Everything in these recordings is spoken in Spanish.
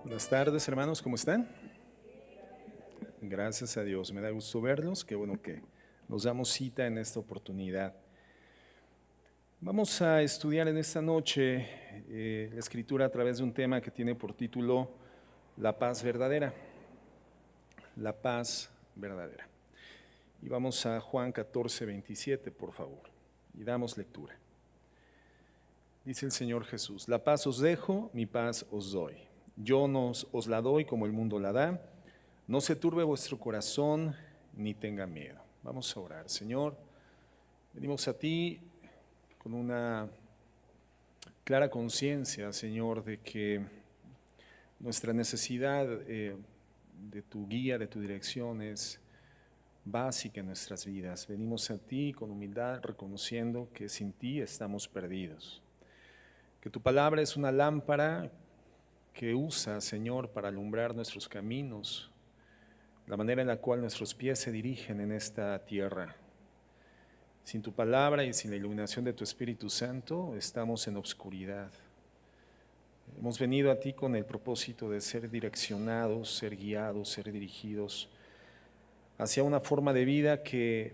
Buenas tardes, hermanos, ¿cómo están? Gracias a Dios, me da gusto verlos, qué bueno que nos damos cita en esta oportunidad. Vamos a estudiar en esta noche la escritura a través de un tema que tiene por título La paz verdadera. La paz verdadera. Y vamos a Juan 14, 27, por favor, y damos lectura. Dice el Señor Jesús: la paz os dejo, mi paz os doy. Yo no os la doy como el mundo la da. No se turbe vuestro corazón ni tenga miedo. Vamos a orar. Señor, venimos a ti con una clara conciencia, Señor, de que nuestra necesidad de tu guía, de tu dirección es básica en nuestras vidas. Venimos a ti con humildad, reconociendo que sin ti estamos perdidos. Que tu palabra es una lámpara que usa, Señor, para alumbrar nuestros caminos, la manera en la cual nuestros pies se dirigen en esta tierra. Sin tu palabra y sin la iluminación de tu Espíritu Santo, estamos en obscuridad. Hemos venido a ti con el propósito de ser direccionados, ser guiados, ser dirigidos hacia una forma de vida que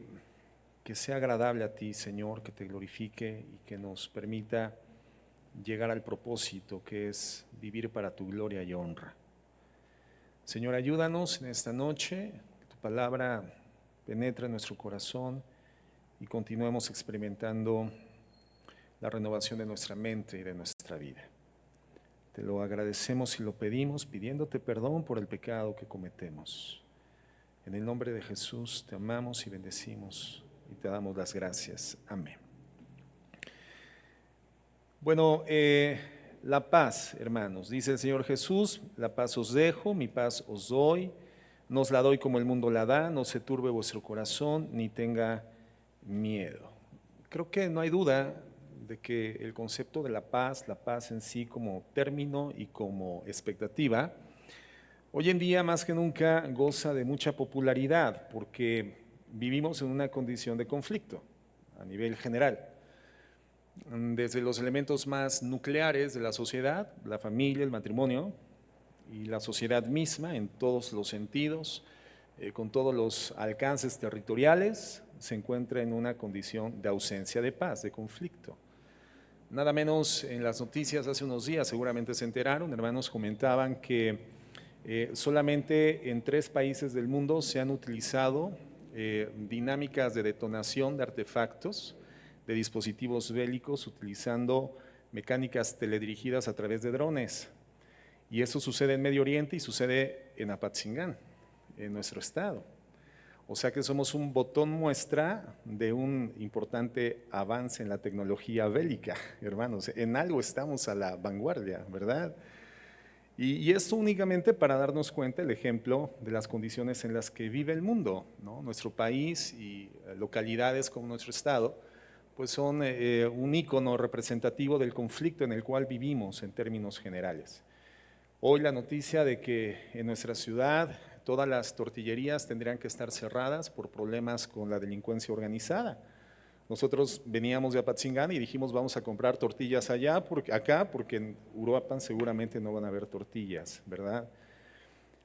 sea agradable a ti, Señor, que te glorifique y que nos permita llegar al propósito, que es vivir para tu gloria y honra. Señor, ayúdanos en esta noche, que tu palabra penetre en nuestro corazón y continuemos experimentando la renovación de nuestra mente y de nuestra vida. Te lo agradecemos y lo pedimos, pidiéndote perdón por el pecado que cometemos. En el nombre de Jesús te amamos y bendecimos y te damos las gracias. Amén. Bueno, la paz, hermanos, dice el Señor Jesús: la paz os dejo, mi paz os doy. No os la doy como el mundo la da, no se turbe vuestro corazón ni tenga miedo. Creo que no hay duda de que el concepto de la paz en sí como término y como expectativa, hoy en día más que nunca goza de mucha popularidad porque vivimos en una condición de conflicto a nivel general. Desde los elementos más nucleares de la sociedad, la familia, el matrimonio y la sociedad misma en todos los sentidos, con todos los alcances territoriales, se encuentra en una condición de ausencia de paz, de conflicto. Nada menos en las noticias hace unos días, seguramente se enteraron, hermanos, comentaban que solamente en 3 países del mundo se han utilizado dinámicas de detonación de artefactos, de dispositivos bélicos, utilizando mecánicas teledirigidas a través de drones. Y eso sucede en Medio Oriente y sucede en Apatzingán, en nuestro estado. O sea que somos un botón muestra de un importante avance en la tecnología bélica, hermanos. En algo estamos a la vanguardia, ¿verdad? Y esto únicamente para darnos cuenta el ejemplo de las condiciones en las que vive el mundo, ¿no? Nuestro país y localidades como nuestro estado, pues son un ícono representativo del conflicto en el cual vivimos en términos generales. Hoy la noticia de que en nuestra ciudad todas las tortillerías tendrían que estar cerradas por problemas con la delincuencia organizada. Nosotros veníamos de Apatzingán y dijimos vamos a comprar tortillas acá porque en Uruapan seguramente no van a haber tortillas, ¿verdad?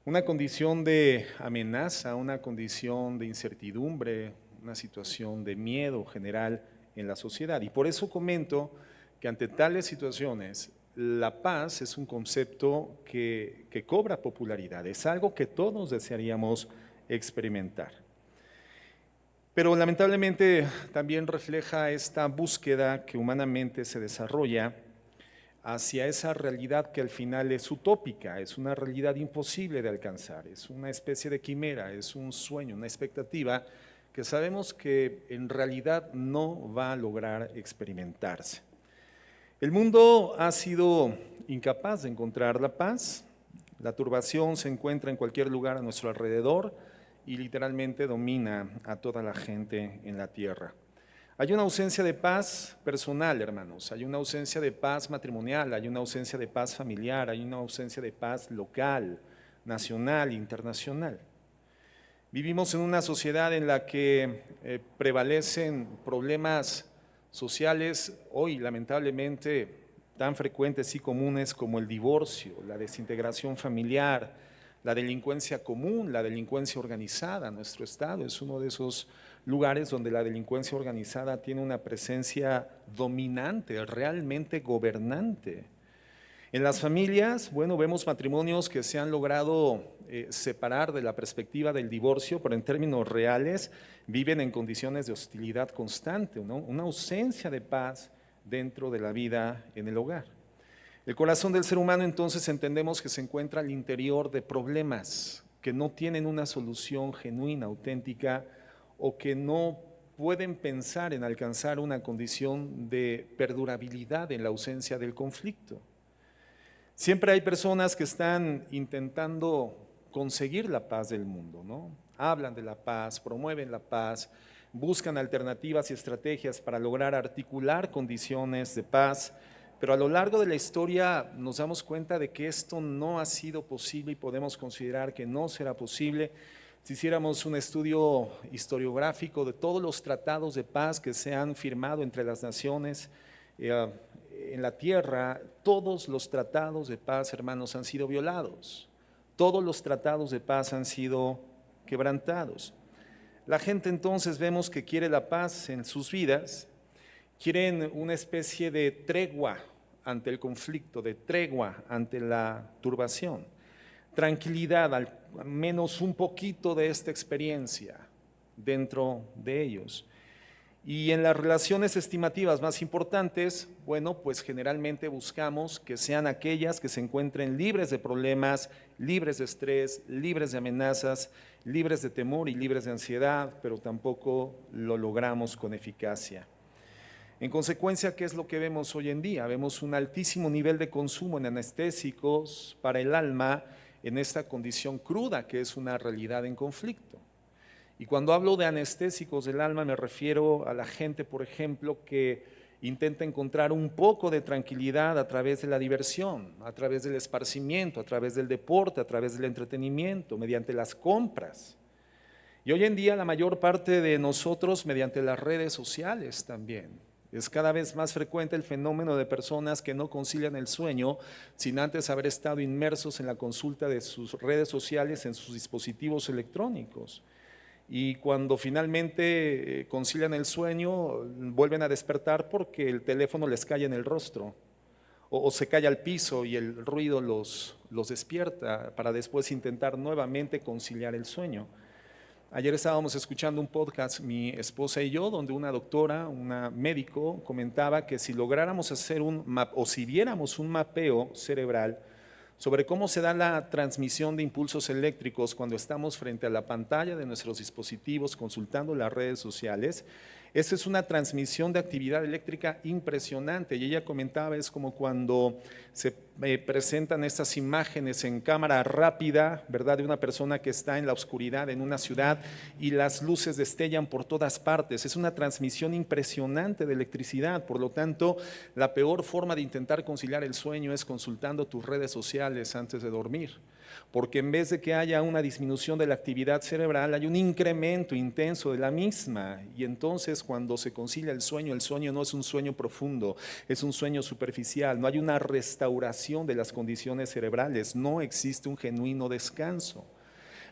Una condición de amenaza, una condición de incertidumbre, una situación de miedo general en la sociedad. Y por eso comento que ante tales situaciones la paz es un concepto que cobra popularidad, es algo que todos desearíamos experimentar. Pero lamentablemente también refleja esta búsqueda que humanamente se desarrolla hacia esa realidad que al final es utópica, es una realidad imposible de alcanzar, es una especie de quimera, es un sueño, una expectativa que sabemos que en realidad no va a lograr experimentarse. El mundo ha sido incapaz de encontrar la paz, la turbación se encuentra en cualquier lugar a nuestro alrededor y literalmente domina a toda la gente en la tierra. Hay una ausencia de paz personal, hermanos, hay una ausencia de paz matrimonial, hay una ausencia de paz familiar, hay una ausencia de paz local, nacional, internacional. Vivimos en una sociedad en la que prevalecen problemas sociales hoy lamentablemente tan frecuentes y comunes como el divorcio, la desintegración familiar, la delincuencia común, la delincuencia organizada. Nuestro estado es uno de esos lugares donde la delincuencia organizada tiene una presencia dominante, realmente gobernante. En las familias, bueno, vemos matrimonios que se han logrado separar de la perspectiva del divorcio, pero en términos reales viven en condiciones de hostilidad constante, ¿no? Una ausencia de paz dentro de la vida en el hogar. El corazón del ser humano entonces entendemos que se encuentra al interior de problemas que no tienen una solución genuina, auténtica, o que no pueden pensar en alcanzar una condición de perdurabilidad en la ausencia del conflicto. Siempre hay personas que están intentando conseguir la paz del mundo, ¿no? Hablan de la paz, promueven la paz, buscan alternativas y estrategias para lograr articular condiciones de paz, pero a lo largo de la historia nos damos cuenta de que esto no ha sido posible y podemos considerar que no será posible. Si hiciéramos un estudio historiográfico de todos los tratados de paz que se han firmado entre las naciones, en la tierra, todos los tratados de paz, hermanos, han sido violados. Todos los tratados de paz han sido quebrantados. La gente entonces vemos que quiere la paz en sus vidas, quieren una especie de tregua ante el conflicto, de tregua ante la turbación, tranquilidad, al menos un poquito de esta experiencia dentro de ellos. Y en las relaciones estimativas más importantes, bueno, pues generalmente buscamos que sean aquellas que se encuentren libres de problemas, libres de estrés, libres de amenazas, libres de temor y libres de ansiedad, pero tampoco lo logramos con eficacia. En consecuencia, ¿qué es lo que vemos hoy en día? Vemos un altísimo nivel de consumo en anestésicos para el alma en esta condición cruda que es una realidad en conflicto. Y cuando hablo de anestésicos del alma me refiero a la gente, por ejemplo, que intenta encontrar un poco de tranquilidad a través de la diversión, a través del esparcimiento, a través del deporte, a través del entretenimiento, mediante las compras. Y hoy en día la mayor parte de nosotros mediante las redes sociales también. Es cada vez más frecuente el fenómeno de personas que no concilian el sueño sin antes haber estado inmersos en la consulta de sus redes sociales en sus dispositivos electrónicos. Y cuando finalmente concilian el sueño, vuelven a despertar porque el teléfono les cae en el rostro o se cae al piso y el ruido los despierta para después intentar nuevamente conciliar el sueño. Ayer estábamos escuchando un podcast, mi esposa y yo, donde una doctora, una médico, comentaba que si lográramos hacer o si viéramos un mapeo cerebral sobre cómo se da la transmisión de impulsos eléctricos cuando estamos frente a la pantalla de nuestros dispositivos consultando las redes sociales. Esa es una transmisión de actividad eléctrica impresionante y ella comentaba, es como cuando se presentan estas imágenes en cámara rápida, ¿verdad? De una persona que está en la oscuridad en una ciudad y las luces destellan por todas partes. Es una transmisión impresionante de electricidad, por lo tanto, la peor forma de intentar conciliar el sueño es consultando tus redes sociales antes de dormir. Porque en vez de que haya una disminución de la actividad cerebral, hay un incremento intenso de la misma. Y entonces cuando se concilia el sueño no es un sueño profundo, es un sueño superficial, no hay una restauración de las condiciones cerebrales, no existe un genuino descanso.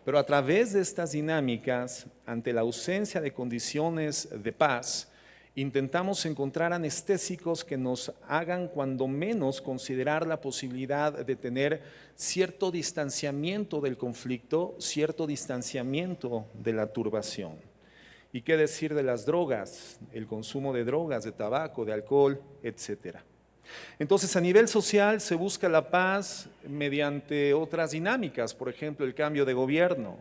Pero a través de estas dinámicas, ante la ausencia de condiciones de paz, intentamos encontrar anestésicos que nos hagan cuando menos considerar la posibilidad de tener cierto distanciamiento del conflicto, cierto distanciamiento de la turbación. ¿Y qué decir de las drogas? El consumo de drogas, de tabaco, de alcohol, etcétera. Entonces, a nivel social se busca la paz mediante otras dinámicas, por ejemplo, el cambio de gobierno,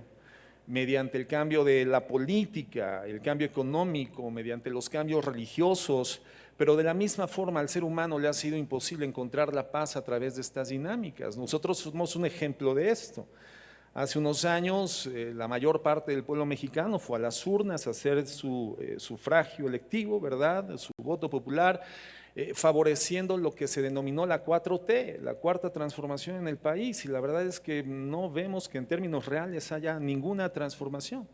mediante el cambio de la política, el cambio económico, mediante los cambios religiosos, pero de la misma forma al ser humano le ha sido imposible encontrar la paz a través de estas dinámicas. Nosotros somos un ejemplo de esto. Hace unos años la mayor parte del pueblo mexicano fue a las urnas a hacer su sufragio electivo, ¿verdad? Su voto popular, favoreciendo lo que se denominó la 4T, la cuarta transformación en el país, y la verdad es que no vemos que en términos reales haya ninguna transformación.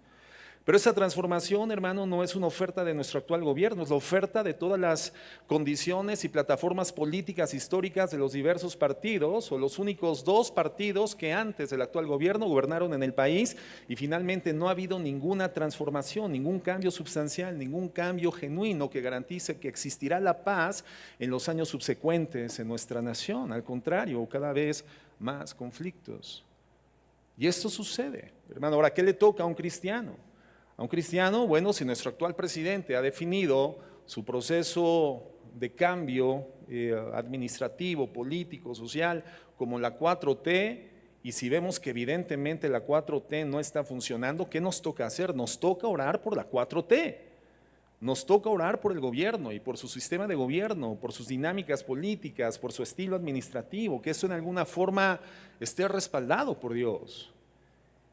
Pero esa transformación, hermano, no es una oferta de nuestro actual gobierno, es la oferta de todas las condiciones y plataformas políticas históricas de los diversos partidos, o los únicos dos partidos que antes del actual gobierno gobernaron en el país, y finalmente no ha habido ninguna transformación, ningún cambio sustancial, ningún cambio genuino que garantice que existirá la paz en los años subsecuentes en nuestra nación. Al contrario, cada vez más conflictos. Y esto sucede, hermano. Ahora, ¿qué le toca a un cristiano? A un cristiano, bueno, si nuestro actual presidente ha definido su proceso de cambio administrativo, político, social, como la 4T, y si vemos que evidentemente la 4T no está funcionando, ¿qué nos toca hacer? Nos toca orar por la 4T. Nos toca orar por el gobierno y por su sistema de gobierno, por sus dinámicas políticas, por su estilo administrativo, que eso en alguna forma esté respaldado por Dios.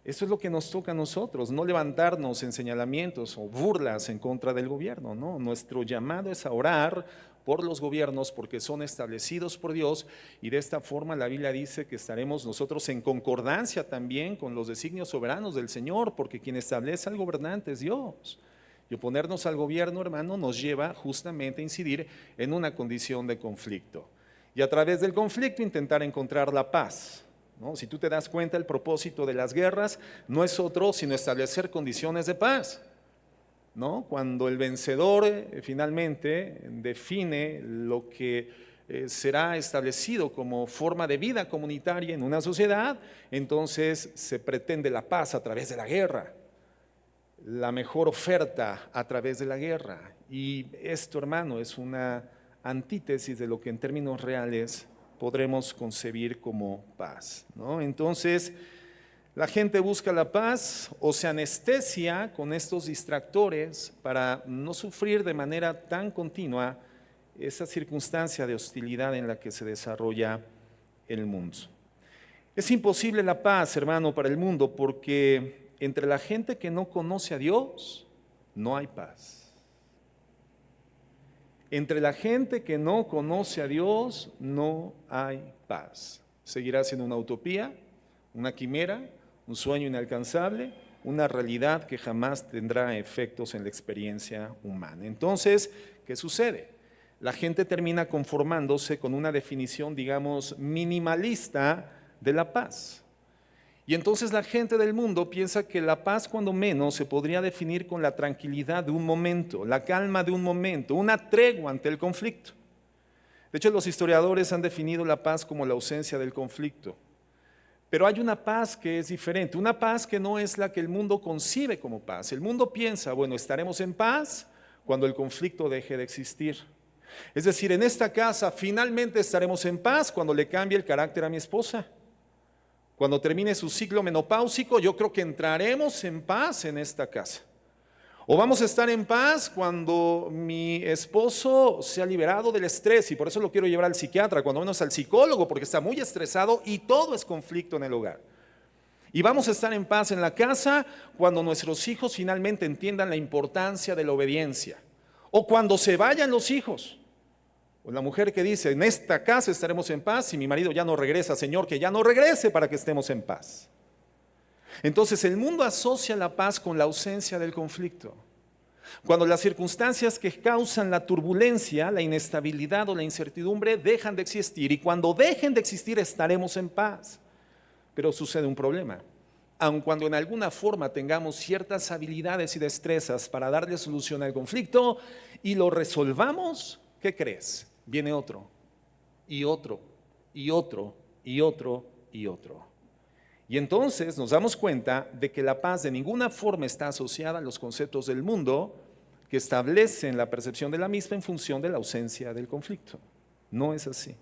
Eso es lo que nos toca a nosotros, no levantarnos en señalamientos o burlas en contra del gobierno, no. Nuestro llamado es a orar por los gobiernos porque son establecidos por Dios, y de esta forma la Biblia dice que estaremos nosotros en concordancia también con los designios soberanos del Señor, porque quien establece al gobernante es Dios. Y oponernos al gobierno, hermano, nos lleva justamente a incidir en una condición de conflicto. Y a través del conflicto intentar encontrar la paz. ¿No? Si tú te das cuenta, el propósito de las guerras no es otro sino establecer condiciones de paz, ¿no? Cuando el vencedor finalmente define lo que será establecido como forma de vida comunitaria en una sociedad, entonces se pretende la paz a través de la guerra, la mejor oferta a través de la guerra. Y esto, hermano, es una antítesis de lo que en términos reales podremos concebir como paz, ¿no? Entonces, la gente busca la paz o se anestesia con estos distractores para no sufrir de manera tan continua esa circunstancia de hostilidad en la que se desarrolla el mundo. Es imposible la paz, hermano, para el mundo, porque entre la gente que no conoce a Dios no hay paz. Entre la gente que no conoce a Dios no hay paz. Seguirá siendo una utopía, una quimera, un sueño inalcanzable, una realidad que jamás tendrá efectos en la experiencia humana. Entonces, ¿qué sucede? La gente termina conformándose con una definición, digamos, minimalista de la paz. Y entonces la gente del mundo piensa que la paz, cuando menos, se podría definir con la tranquilidad de un momento, la calma de un momento, una tregua ante el conflicto. De hecho, los historiadores han definido la paz como la ausencia del conflicto. Pero hay una paz que es diferente, una paz que no es la que el mundo concibe como paz. El mundo piensa, bueno, estaremos en paz cuando el conflicto deje de existir. Es decir, en esta casa finalmente estaremos en paz cuando le cambie el carácter a mi esposa. Cuando termine su ciclo menopáusico, yo creo que entraremos en paz en esta casa. O vamos a estar en paz cuando mi esposo sea liberado del estrés, y por eso lo quiero llevar al psiquiatra, cuando menos al psicólogo, porque está muy estresado y todo es conflicto en el hogar. Y vamos a estar en paz en la casa cuando nuestros hijos finalmente entiendan la importancia de la obediencia. O cuando se vayan los hijos. O la mujer que dice, en esta casa estaremos en paz, y mi marido ya no regresa, Señor, que ya no regrese para que estemos en paz. Entonces el mundo asocia la paz con la ausencia del conflicto. Cuando las circunstancias que causan la turbulencia, la inestabilidad o la incertidumbre dejan de existir, y cuando dejen de existir estaremos en paz. Pero sucede un problema. Aun cuando en alguna forma tengamos ciertas habilidades y destrezas para darle solución al conflicto y lo resolvamos, ¿qué crees? Viene otro, y otro, y otro, y otro, y otro. Y entonces nos damos cuenta de que la paz de ninguna forma está asociada a los conceptos del mundo que establecen la percepción de la misma en función de la ausencia del conflicto. No es así.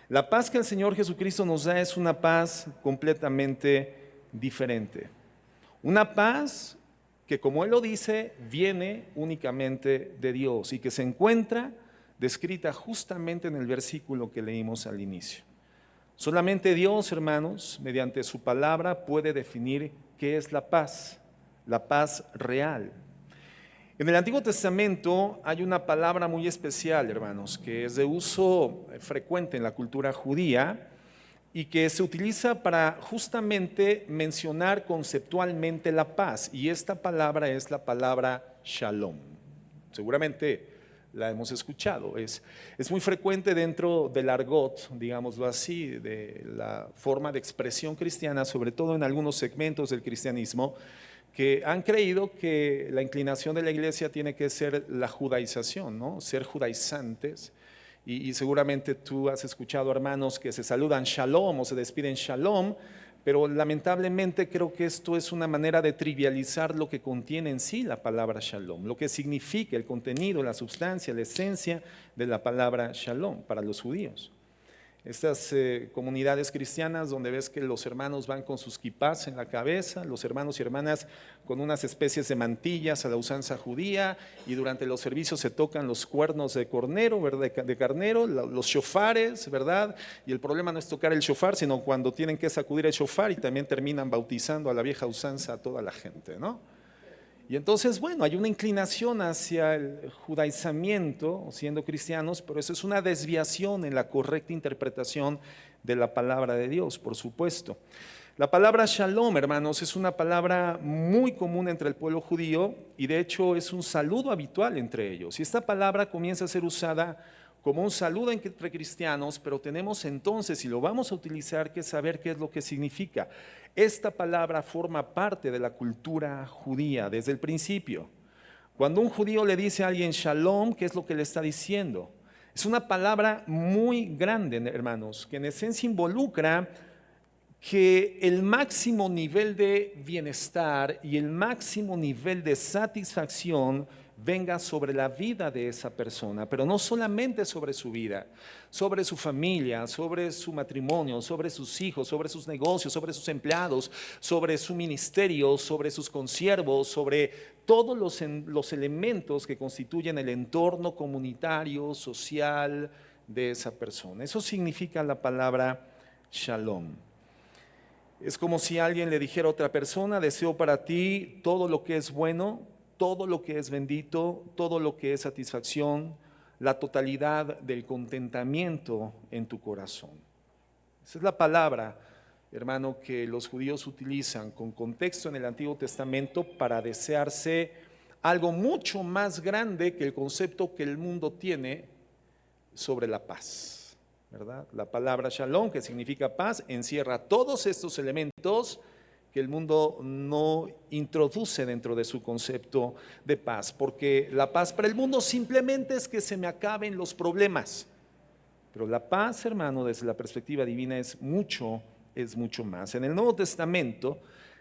La paz que el Señor Jesucristo nos da es una paz completamente diferente. Una paz que, como Él lo dice, viene únicamente de Dios y que se encuentra descrita justamente en el versículo que leímos al inicio. Solamente Dios, hermanos, mediante su palabra puede definir qué es la paz real. En el Antiguo Testamento hay una palabra muy especial, hermanos, que es de uso frecuente en la cultura judía, y que se utiliza para justamente mencionar conceptualmente la paz. Y esta palabra es la palabra shalom. Seguramente la hemos escuchado. Es muy frecuente dentro del argot, digámoslo así, de la forma de expresión cristiana, sobre todo en algunos segmentos del cristianismo, que han creído que la inclinación de la iglesia tiene que ser la judaización, ¿no? Ser judaizantes. Y seguramente tú has escuchado hermanos que se saludan shalom o se despiden shalom, pero lamentablemente creo que esto es una manera de trivializar lo que contiene en sí la palabra shalom, lo que significa el contenido, la sustancia, la esencia de la palabra shalom para los judíos. Estas comunidades cristianas donde ves que los hermanos van con sus kipás en la cabeza, los hermanos y hermanas con unas especies de mantillas a la usanza judía, y durante los servicios se tocan los cuernos de cornero, ¿verdad? De carnero, los shofares, ¿verdad? Y el problema no es tocar el shofar, sino cuando tienen que sacudir el shofar y también terminan bautizando a la vieja usanza a toda la gente, ¿no? Y entonces, bueno, hay una inclinación hacia el judaizamiento, siendo cristianos, pero eso es una desviación en la correcta interpretación de la palabra de Dios, por supuesto. La palabra shalom, hermanos, es una palabra muy común entre el pueblo judío y de hecho es un saludo habitual entre ellos. Y esta palabra comienza a ser usada como un saludo entre cristianos, pero tenemos entonces, si lo vamos a utilizar, que saber qué es lo que significa. Esta palabra forma parte de la cultura judía desde el principio. Cuando un judío le dice a alguien shalom, ¿qué es lo que le está diciendo? Es una palabra muy grande, hermanos, que en esencia involucra que el máximo nivel de bienestar y el máximo nivel de satisfacción venga sobre la vida de esa persona, pero no solamente sobre su vida, sobre su familia, sobre su matrimonio, sobre sus hijos, sobre sus negocios, sobre sus empleados, sobre su ministerio, sobre sus consiervos, sobre todos los elementos que constituyen el entorno comunitario, social de esa persona. Eso significa la palabra shalom. Es como si alguien le dijera a otra persona: deseo para ti todo lo que es bueno, todo lo que es bendito, todo lo que es satisfacción, la totalidad del contentamiento en tu corazón. Esa es la palabra, hermano, que los judíos utilizan con contexto en el Antiguo Testamento para desearse algo mucho más grande que el concepto que el mundo tiene sobre la paz. ¿Verdad? La palabra shalom, que significa paz, encierra todos estos elementos que el mundo no introduce dentro de su concepto de paz, porque la paz para el mundo simplemente es que se me acaben los problemas, pero la paz, hermano, desde la perspectiva divina es mucho más. En el Nuevo Testamento,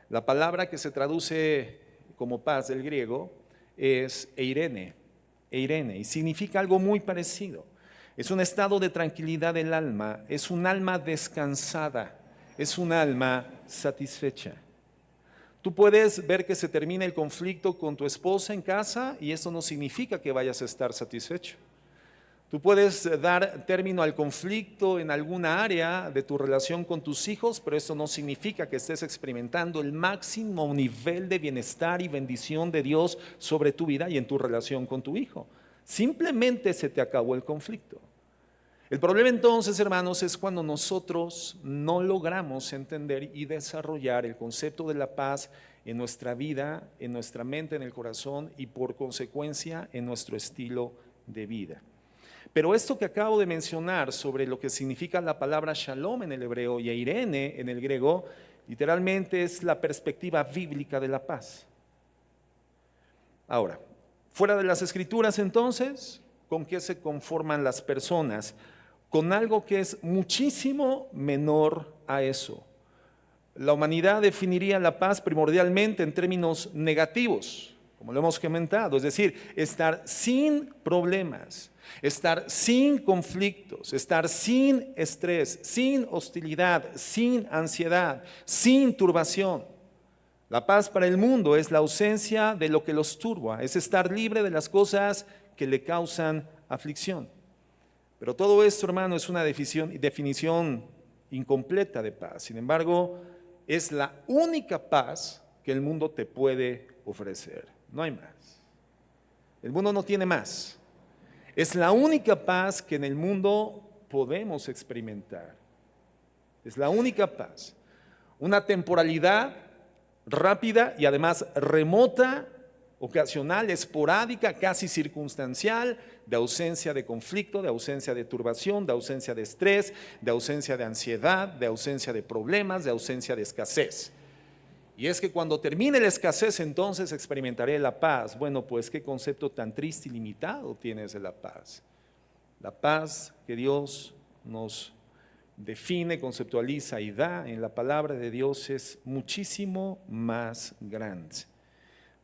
la palabra que se traduce como paz del griego es eirene, y significa algo muy parecido. Es un estado de tranquilidad del alma, es un alma descansada, es un alma satisfecha. Tú puedes ver que se termina el conflicto con tu esposa en casa y eso no significa que vayas a estar satisfecho. Tú puedes dar término al conflicto en alguna área de tu relación con tus hijos, pero eso no significa que estés experimentando el máximo nivel de bienestar y bendición de Dios sobre tu vida y en tu relación con tu hijo. Simplemente se te acabó el conflicto. El problema entonces, hermanos, es cuando nosotros no logramos entender y desarrollar el concepto de la paz en nuestra vida, en nuestra mente, en el corazón y por consecuencia en nuestro estilo de vida. Pero esto que acabo de mencionar sobre lo que significa la palabra shalom en el hebreo y eirene en el griego, literalmente es la perspectiva bíblica de la paz. Ahora, fuera de las escrituras entonces, ¿con qué se conforman las personas? Con algo que es muchísimo menor a eso. La humanidad definiría la paz primordialmente en términos negativos, como lo hemos comentado, es decir, estar sin problemas, estar sin conflictos, estar sin estrés, sin hostilidad, sin ansiedad, sin turbación. La paz para el mundo es la ausencia de lo que los turba, es estar libre de las cosas que le causan aflicción. Pero todo esto, hermano, es una definición incompleta de paz. Sin embargo, es la única paz que el mundo te puede ofrecer. No hay más. El mundo no tiene más. Es la única paz que en el mundo podemos experimentar. Es la única paz. Una temporalidad rápida y además remota, ocasional, esporádica, casi circunstancial, de ausencia de conflicto, de ausencia de turbación, de ausencia de estrés, de ausencia de ansiedad, de ausencia de problemas, de ausencia de escasez. Y es que cuando termine la escasez, entonces experimentaré la paz. Bueno, pues qué concepto tan triste y limitado tienes de la paz. La paz que Dios nos define, conceptualiza y da en la palabra de Dios es muchísimo más grande.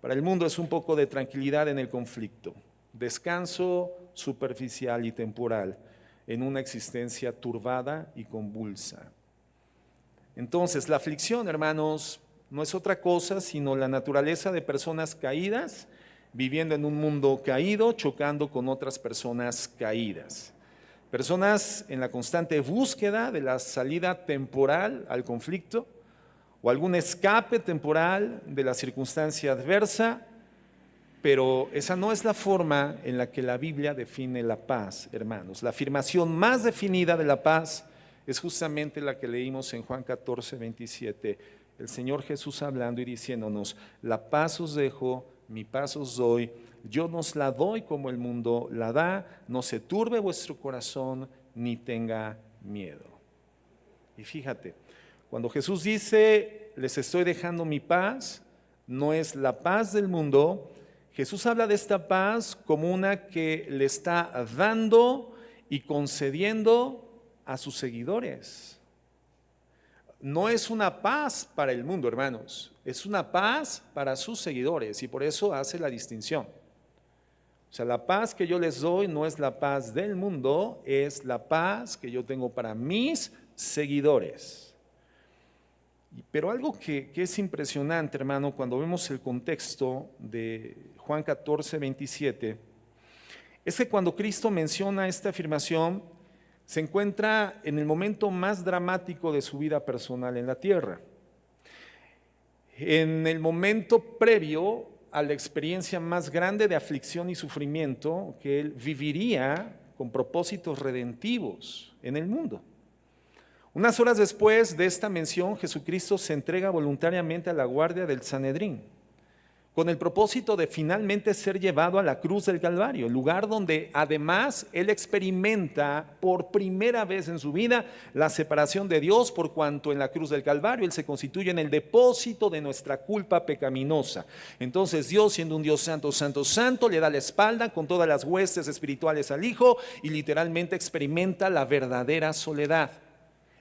Para el mundo es un poco de tranquilidad en el conflicto, descanso superficial y temporal en una existencia turbada y convulsa. Entonces, la aflicción, hermanos, no es otra cosa sino la naturaleza de personas caídas, viviendo en un mundo caído, chocando con otras personas caídas. Personas en la constante búsqueda de la salida temporal al conflicto o algún escape temporal de la circunstancia adversa, pero esa no es la forma en la que la Biblia define la paz, hermanos. La afirmación más definida de la paz es justamente la que leímos en Juan 14, 27. El Señor Jesús hablando y diciéndonos: la paz os dejo, mi paz os doy, yo nos la doy como el mundo la da, no se turbe vuestro corazón ni tenga miedo. Y fíjate, cuando Jesús dice, les estoy dejando mi paz, no es la paz del mundo. Jesús habla de esta paz como una que le está dando y concediendo a sus seguidores. No es una paz para el mundo, hermanos, es una paz para sus seguidores y por eso hace la distinción. O sea, la paz que yo les doy no es la paz del mundo, es la paz que yo tengo para mis seguidores. Pero algo que es impresionante, hermano, cuando vemos el contexto de Juan 14, 27, es que cuando Cristo menciona esta afirmación, se encuentra en el momento más dramático de su vida personal en la tierra. En el momento previo a la experiencia más grande de aflicción y sufrimiento que él viviría con propósitos redentivos en el mundo. Unas horas después de esta mención, Jesucristo se entrega voluntariamente a la guardia del Sanedrín, con el propósito de finalmente ser llevado a la cruz del Calvario, el lugar donde además él experimenta por primera vez en su vida la separación de Dios, por cuanto en la cruz del Calvario él se constituye en el depósito de nuestra culpa pecaminosa. Entonces Dios, siendo un Dios santo, santo, santo, le da la espalda con todas las huestes espirituales al Hijo y literalmente experimenta la verdadera soledad.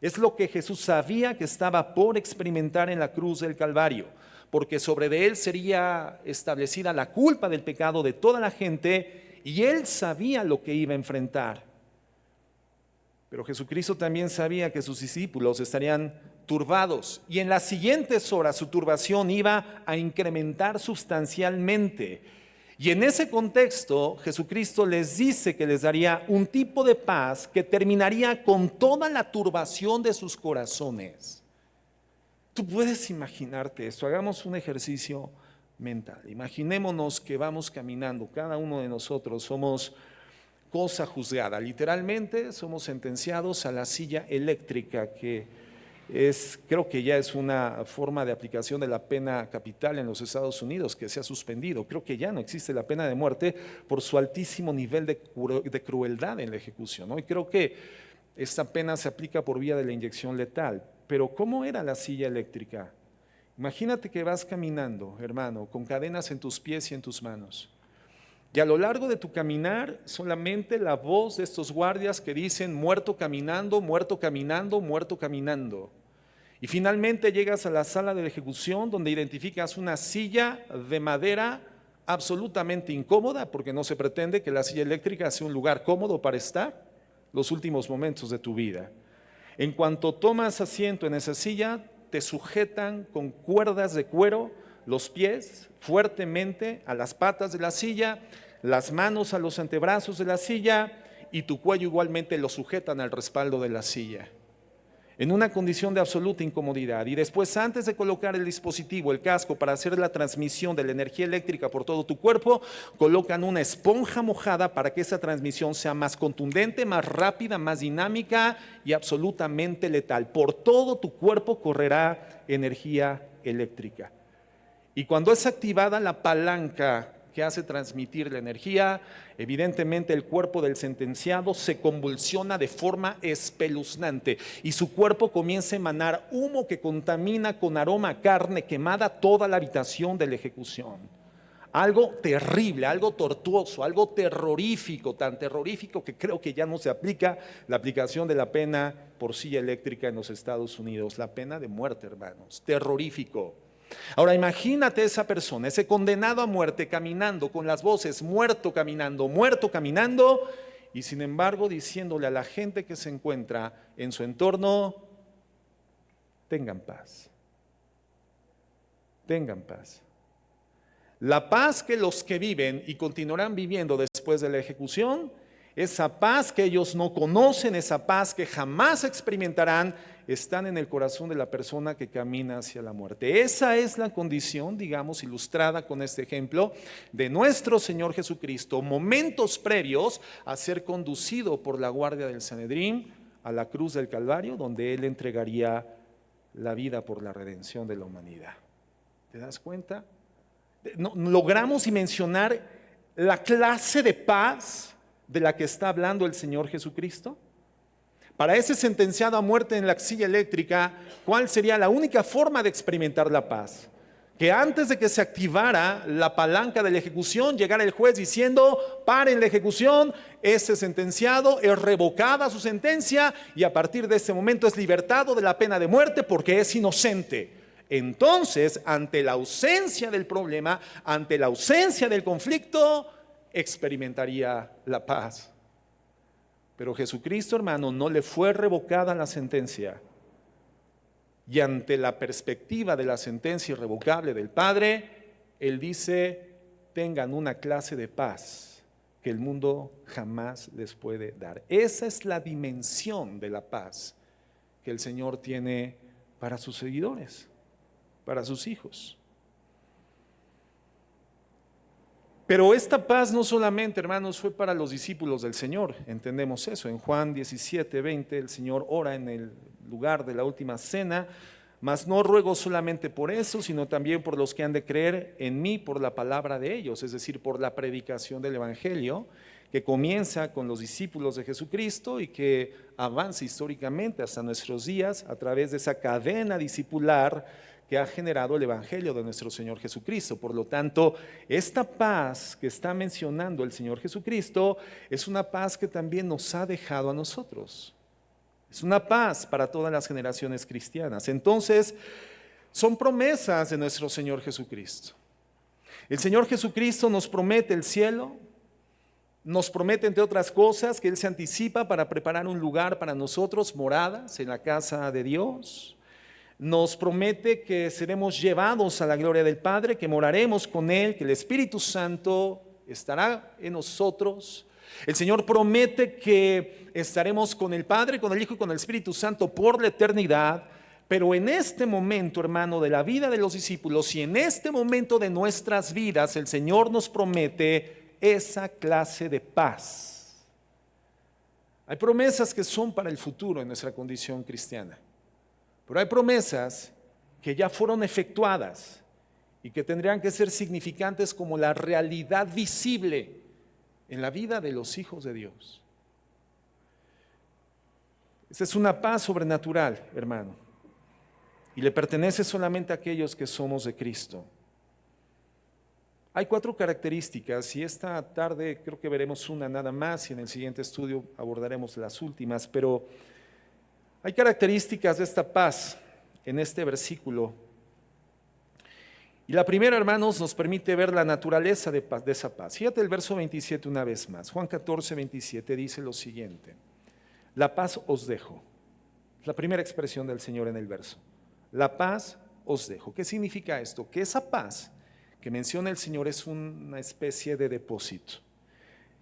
Es lo que Jesús sabía que estaba por experimentar en la cruz del Calvario, porque sobre de él sería establecida la culpa del pecado de toda la gente y él sabía lo que iba a enfrentar. Pero Jesucristo también sabía que sus discípulos estarían turbados y en las siguientes horas su turbación iba a incrementar sustancialmente. Y en ese contexto, Jesucristo les dice que les daría un tipo de paz que terminaría con toda la turbación de sus corazones. Tú puedes imaginarte esto, hagamos un ejercicio mental. Imaginémonos que vamos caminando, cada uno de nosotros somos cosa juzgada, literalmente somos sentenciados a la silla eléctrica que creo que ya es una forma de aplicación de la pena capital en los Estados Unidos que se ha suspendido. Creo que ya no existe la pena de muerte por su altísimo nivel de crueldad en la ejecución, ¿no? Y creo que esta pena se aplica por vía de la inyección letal. Pero ¿cómo era la silla eléctrica? Imagínate que vas caminando, hermano, con cadenas en tus pies y en tus manos. Y a lo largo de tu caminar, solamente la voz de estos guardias que dicen muerto caminando, muerto caminando, muerto caminando. Y finalmente llegas a la sala de ejecución donde identificas una silla de madera absolutamente incómoda, porque no se pretende que la silla eléctrica sea un lugar cómodo para estar los últimos momentos de tu vida. En cuanto tomas asiento en esa silla, te sujetan con cuerdas de cuero los pies fuertemente a las patas de la silla, las manos a los antebrazos de la silla y tu cuello igualmente lo sujetan al respaldo de la silla. en una condición de absoluta incomodidad. Y después, antes de colocar el dispositivo, el casco, para hacer la transmisión de la energía eléctrica por todo tu cuerpo, colocan una esponja mojada para que esa transmisión sea más contundente, más rápida, más dinámica y absolutamente letal. Por todo tu cuerpo correrá energía eléctrica. Y cuando es activada la palanca que hace transmitir la energía, evidentemente el cuerpo del sentenciado se convulsiona de forma espeluznante y su cuerpo comienza a emanar humo que contamina con aroma a carne quemada toda la habitación de la ejecución. Algo terrible, algo tortuoso, algo terrorífico, tan terrorífico que creo que ya no se aplica la aplicación de la pena por silla eléctrica en los Estados Unidos, la pena de muerte, hermanos, terrorífico. Ahora imagínate esa persona, ese condenado a muerte caminando con las voces muerto caminando, y sin embargo diciéndole a la gente que se encuentra en su entorno, tengan paz, tengan paz. La paz que los que viven y continuarán viviendo después de la ejecución, esa paz que ellos no conocen, esa paz que jamás experimentarán, están en el corazón de la persona que camina hacia la muerte. Esa es la condición, digamos, ilustrada con este ejemplo de nuestro Señor Jesucristo, momentos previos a ser conducido por la guardia del Sanedrín a la cruz del Calvario, donde Él entregaría la vida por la redención de la humanidad. ¿Te das cuenta? No, logramos dimensionar la clase de paz de la que está hablando el Señor Jesucristo. Para ese sentenciado a muerte en la silla eléctrica, ¿cuál sería la única forma de experimentar la paz? Que antes de que se activara la palanca de la ejecución, llegara el juez diciendo: paren la ejecución, ese sentenciado es revocada su sentencia y a partir de ese momento es libertado de la pena de muerte porque es inocente. Entonces, ante la ausencia del problema, ante la ausencia del conflicto, experimentaría la paz. Pero Jesucristo, hermano, no le fue revocada la sentencia. Y ante la perspectiva de la sentencia irrevocable del Padre, Él dice: tengan una clase de paz que el mundo jamás les puede dar. Esa es la dimensión de la paz que el Señor tiene para sus seguidores, para sus hijos. Pero esta paz no solamente, hermanos, fue para los discípulos del Señor, entendemos eso. En Juan 17:20 el Señor ora en el lugar de la última cena: mas no ruego solamente por eso, sino también por los que han de creer en mí por la palabra de ellos, es decir, por la predicación del Evangelio, que comienza con los discípulos de Jesucristo y que avanza históricamente hasta nuestros días a través de esa cadena discipular que ha generado el Evangelio de nuestro Señor Jesucristo. Por lo tanto, esta paz que está mencionando el Señor Jesucristo es una paz que también nos ha dejado a nosotros. Es una paz para todas las generaciones cristianas. Entonces, son promesas de nuestro Señor Jesucristo. El Señor Jesucristo nos promete el cielo, nos promete, entre otras cosas, que Él se anticipa para preparar un lugar para nosotros, moradas en la casa de Dios. Nos promete que seremos llevados a la gloria del Padre, que moraremos con Él, que el Espíritu Santo estará en nosotros. El Señor promete que estaremos con el Padre, con el Hijo y con el Espíritu Santo por la eternidad. Pero en este momento, hermano, de la vida de los discípulos y en este momento de nuestras vidas, el Señor nos promete esa clase de paz. Hay promesas que son para el futuro en nuestra condición cristiana. Pero hay promesas que ya fueron efectuadas y que tendrían que ser significantes como la realidad visible en la vida de los hijos de Dios. Esta es una paz sobrenatural, hermano, y le pertenece solamente a aquellos que somos de Cristo. Hay 4 características y esta tarde creo que veremos una nada más y en el siguiente estudio abordaremos las últimas, pero hay características de esta paz en este versículo. Y la primera, hermanos, nos permite ver la naturaleza de esa paz. Fíjate el verso 27 una vez más. Juan 14:27 dice lo siguiente: la paz os dejo. Es la primera expresión del Señor en el verso. La paz os dejo. ¿Qué significa esto? Que esa paz que menciona el Señor es una especie de depósito.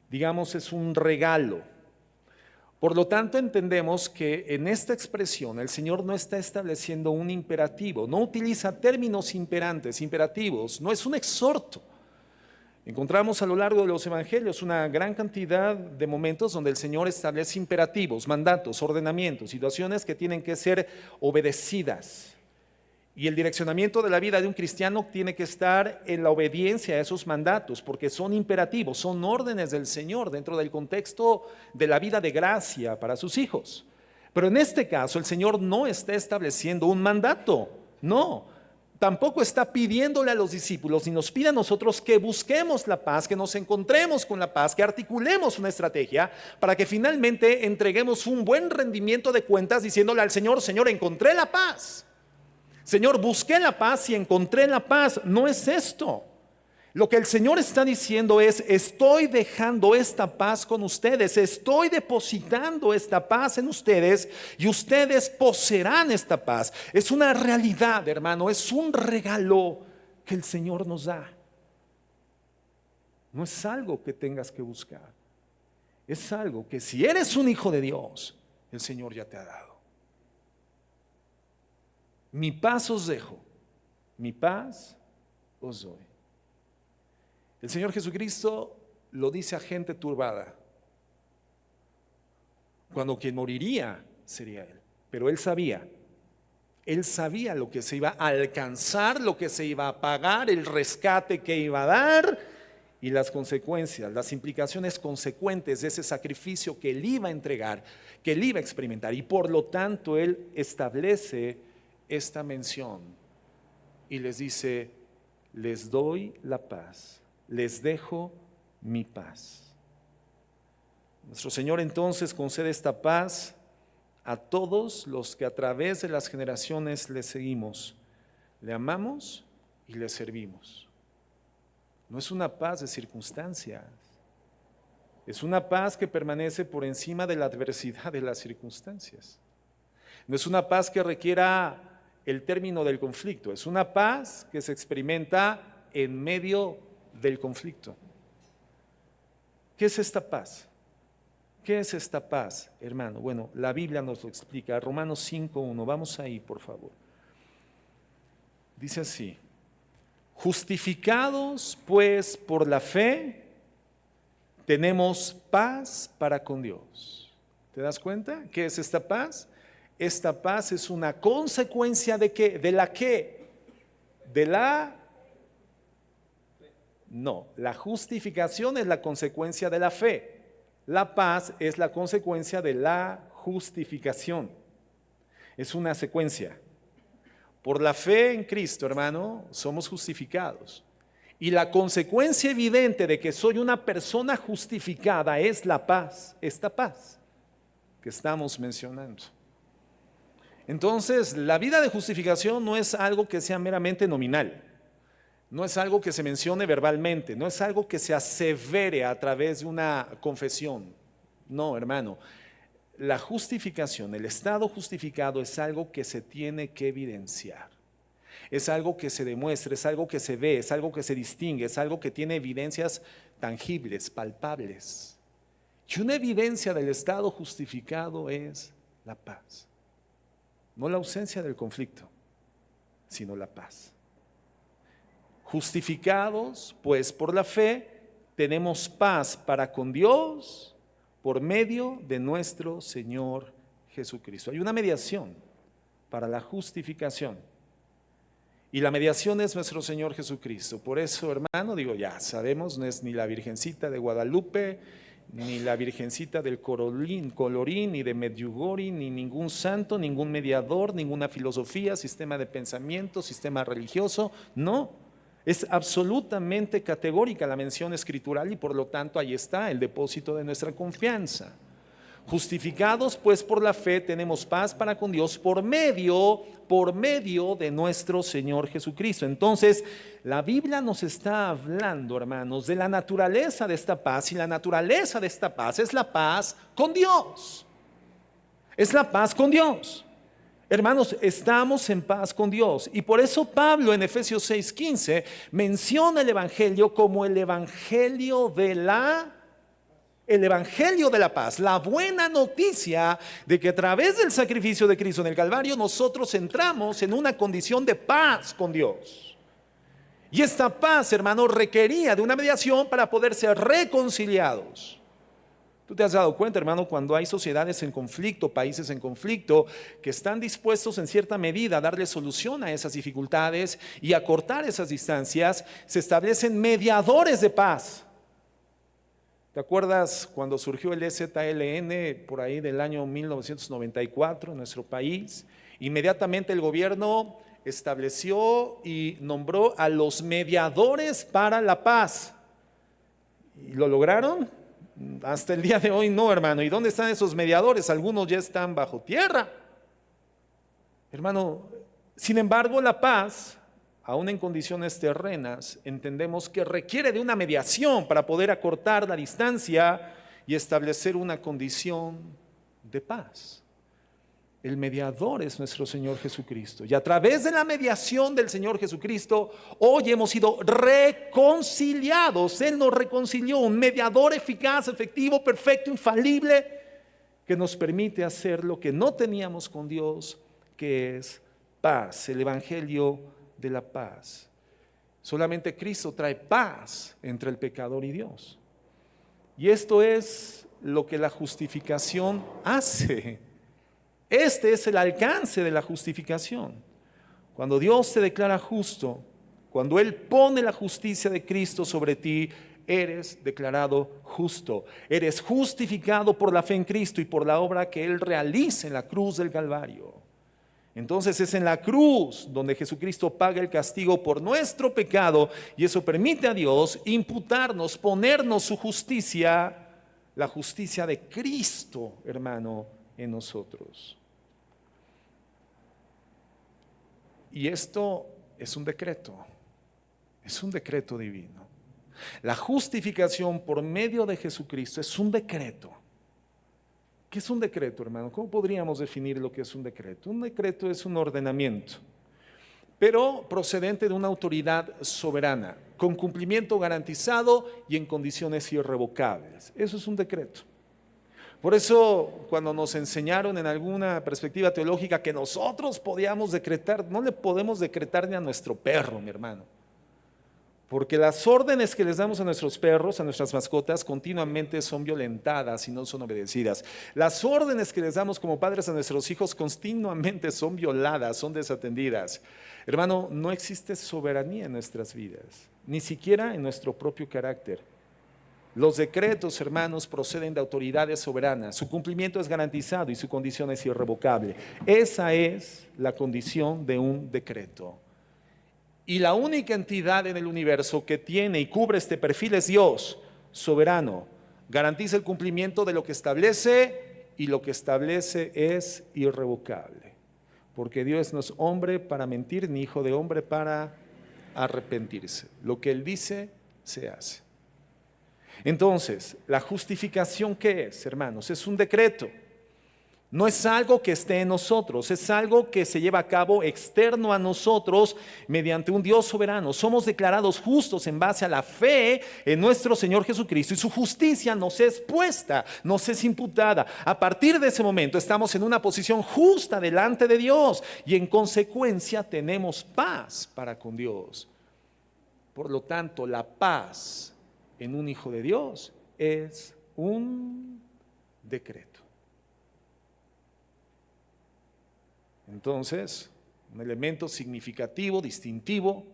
Digamos, es un regalo. Por lo tanto, entendemos que en esta expresión el Señor no está estableciendo un imperativo, no utiliza términos imperantes, imperativos, no es un exhorto. Encontramos a lo largo de los evangelios una gran cantidad de momentos donde el Señor establece imperativos, mandatos, ordenamientos, situaciones que tienen que ser obedecidas. Y el direccionamiento de la vida de un cristiano tiene que estar en la obediencia a esos mandatos, porque son imperativos, son órdenes del Señor dentro del contexto de la vida de gracia para sus hijos. Pero en este caso el Señor no está estableciendo un mandato, no. Tampoco está pidiéndole a los discípulos, ni nos pide a nosotros que busquemos la paz, que nos encontremos con la paz, que articulemos una estrategia para que finalmente entreguemos un buen rendimiento de cuentas diciéndole al Señor, Señor, encontré la paz. Señor, busqué la paz y encontré la paz. No es esto. Lo que el Señor está diciendo es, estoy dejando esta paz con ustedes, estoy depositando esta paz en ustedes y ustedes poseerán esta paz. Es una realidad, hermano, es un regalo que el Señor nos da. No es algo que tengas que buscar. Es algo que si eres un hijo de Dios, el Señor ya te ha dado. Mi paz os dejo, mi paz os doy. El Señor Jesucristo lo dice a gente turbada, cuando quien moriría sería Él. Pero Él sabía lo que se iba a alcanzar, lo que se iba a pagar, el rescate que iba a dar y las consecuencias, las implicaciones consecuentes de ese sacrificio que Él iba a entregar, que Él iba a experimentar. Y por lo tanto Él establece esta mención y les dice, les doy la paz, les dejo mi paz. Nuestro Señor entonces concede esta paz a todos los que a través de las generaciones le seguimos, le amamos y le servimos. No es una paz de circunstancias, es una paz que permanece por encima de la adversidad de las circunstancias. No es una paz que requiera el término del conflicto, es una paz que se experimenta en medio del conflicto. ¿Qué es esta paz? ¿Qué es esta paz, hermano? Bueno, la Biblia nos lo explica, Romanos 5:1, vamos ahí, por favor. Dice así, justificados pues por la fe, tenemos paz para con Dios. ¿Te das cuenta? ¿Qué es esta paz? Esta paz es una consecuencia ¿de qué? ¿De la qué? ¿De la? No, la justificación es la consecuencia de la fe. La paz es la consecuencia de la justificación. Es una secuencia. Por la fe en Cristo, hermano, somos justificados. Y la consecuencia evidente de que soy una persona justificada es la paz, esta paz que estamos mencionando. Entonces, la vida de justificación no es algo que sea meramente nominal, no es algo que se mencione verbalmente, no es algo que se asevere a través de una confesión. No, hermano, la justificación, el estado justificado es algo que se tiene que evidenciar. Es algo que se demuestra, es algo que se ve, es algo que se distingue, es algo que tiene evidencias tangibles, palpables. Y una evidencia del estado justificado es la paz. No la ausencia del conflicto, sino la paz. Justificados, pues, por la fe, tenemos paz para con Dios por medio de nuestro Señor Jesucristo. Hay una mediación para la justificación. Y la mediación es nuestro Señor Jesucristo. Por eso, hermano, digo, ya sabemos, no es ni la Virgencita de Guadalupe, ni la Virgencita del Colorín, ni de Medjugorje, ni ningún santo, ningún mediador, ninguna filosofía, sistema de pensamiento, sistema religioso. No, es absolutamente categórica la mención escritural y por lo tanto ahí está el depósito de nuestra confianza. Justificados pues por la fe tenemos paz para con Dios por medio de nuestro Señor Jesucristo. Entonces la Biblia nos está hablando, hermanos, de la naturaleza de esta paz, y la naturaleza de esta paz es la paz con Dios. Es la paz con Dios. Hermanos, estamos en paz con Dios, y por eso Pablo en Efesios 6:15 menciona el Evangelio como el Evangelio de la El evangelio de la paz, la buena noticia de que a través del sacrificio de Cristo en el Calvario nosotros entramos en una condición de paz con Dios. Y esta paz, hermano, requería de una mediación para poder ser reconciliados. Tú te has dado cuenta, hermano, cuando hay sociedades en conflicto, países en conflicto, que están dispuestos en cierta medida a darle solución a esas dificultades y a cortar esas distancias, se establecen mediadores de paz. ¿Te acuerdas cuando surgió el EZLN por ahí del año 1994 en nuestro país? Inmediatamente el gobierno estableció y nombró a los mediadores para la paz. ¿Y lo lograron? Hasta el día de hoy no, hermano. ¿Y dónde están esos mediadores? Algunos ya están bajo tierra. Hermano, sin embargo, la paz, aún en condiciones terrenas, entendemos que requiere de una mediación para poder acortar la distancia y establecer una condición de paz. El mediador es nuestro Señor Jesucristo. Y a través de la mediación del Señor Jesucristo, hoy hemos sido reconciliados. Él nos reconcilió, un mediador eficaz, efectivo, perfecto, infalible, que nos permite hacer lo que no teníamos con Dios, que es paz, el evangelio de la paz. Solamente Cristo trae paz entre el pecador y Dios. Y esto es lo que la justificación hace. Este es el alcance de la justificación. Cuando Dios te declara justo, cuando Él pone la justicia de Cristo sobre ti, eres declarado justo. Eres justificado por la fe en Cristo y por la obra que Él realiza en la cruz del Calvario. Entonces es en la cruz donde Jesucristo paga el castigo por nuestro pecado y eso permite a Dios imputarnos, ponernos su justicia, la justicia de Cristo, hermano, en nosotros. Y esto es un decreto divino. La justificación por medio de Jesucristo es un decreto. ¿Qué es un decreto, hermano? ¿Cómo podríamos definir lo que es un decreto? Un decreto es un ordenamiento, pero procedente de una autoridad soberana, con cumplimiento garantizado y en condiciones irrevocables. Eso es un decreto. Por eso, cuando nos enseñaron en alguna perspectiva teológica que nosotros podíamos decretar, no le podemos decretar ni a nuestro perro, mi hermano. Porque las órdenes que les damos a nuestros perros, a nuestras mascotas, continuamente son violentadas y no son obedecidas. Las órdenes que les damos como padres a nuestros hijos continuamente son violadas, son desatendidas. Hermano, no existe soberanía en nuestras vidas, ni siquiera en nuestro propio carácter. Los decretos, hermanos, proceden de autoridades soberanas. Su cumplimiento es garantizado y su condición es irrevocable. Esa es la condición de un decreto. Y la única entidad en el universo que tiene y cubre este perfil es Dios, soberano. Garantiza el cumplimiento de lo que establece y lo que establece es irrevocable. Porque Dios no es hombre para mentir, ni hijo de hombre para arrepentirse. Lo que Él dice, se hace. Entonces, ¿la justificación qué es, hermanos? Es un decreto. No es algo que esté en nosotros, es algo que se lleva a cabo externo a nosotros mediante un Dios soberano. Somos declarados justos en base a la fe en nuestro Señor Jesucristo y su justicia nos es puesta, nos es imputada. A partir de ese momento estamos en una posición justa delante de Dios y en consecuencia tenemos paz para con Dios. Por lo tanto, la paz en un hijo de Dios es un decreto. Entonces, un elemento significativo, distintivo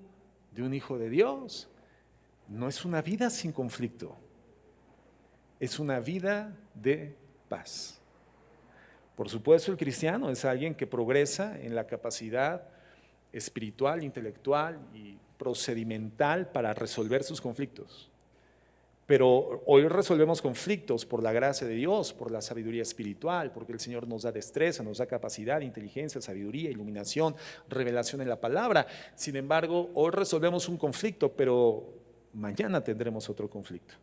de un hijo de Dios no es una vida sin conflicto, es una vida de paz. Por supuesto, el cristiano es alguien que progresa en la capacidad espiritual, intelectual y procedimental para resolver sus conflictos. Pero hoy resolvemos conflictos por la gracia de Dios, por la sabiduría espiritual, porque el Señor nos da destreza, nos da capacidad, inteligencia, sabiduría, iluminación, revelación en la palabra. Sin embargo, hoy resolvemos un conflicto, pero mañana tendremos otro conflicto.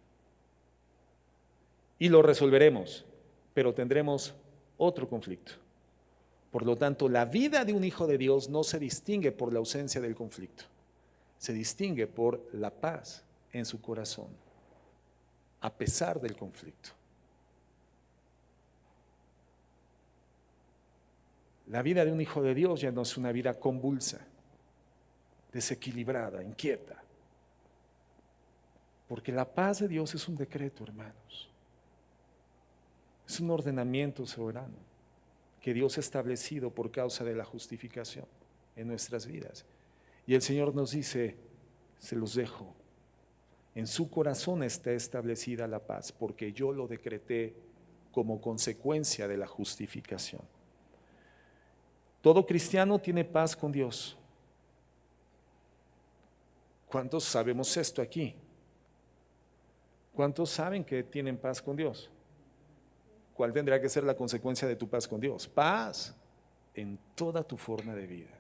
Y lo resolveremos, pero tendremos otro conflicto. Por lo tanto, la vida de un hijo de Dios no se distingue por la ausencia del conflicto, se distingue por la paz en su corazón, a pesar del conflicto. La vida de un hijo de Dios ya no es una vida convulsa, desequilibrada, inquieta. Porque la paz de Dios es un decreto, hermanos. Es un ordenamiento soberano que Dios ha establecido por causa de la justificación en nuestras vidas. Y el Señor nos dice, se los dejo. En su corazón está establecida la paz, porque yo lo decreté como consecuencia de la justificación. Todo cristiano tiene paz con Dios. ¿Cuántos sabemos esto aquí? ¿Cuántos saben que tienen paz con Dios? ¿Cuál tendrá que ser la consecuencia de tu paz con Dios? Paz en toda tu forma de vida.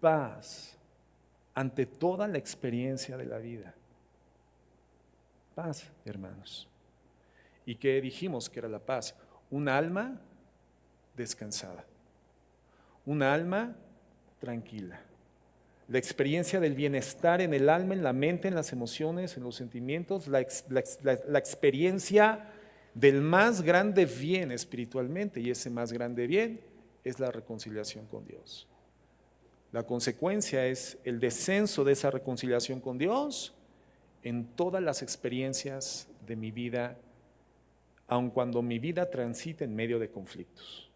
Paz ante toda la experiencia de la vida. Paz, hermanos. ¿Y qué dijimos que era la paz? Un alma descansada. Un alma tranquila. La experiencia del bienestar en el alma, en la mente, en las emociones, en los sentimientos, la experiencia del más grande bien espiritualmente, y ese más grande bien es la reconciliación con Dios. La consecuencia es el descenso de esa reconciliación con Dios en todas las experiencias de mi vida, aun cuando mi vida transite en medio de conflictos.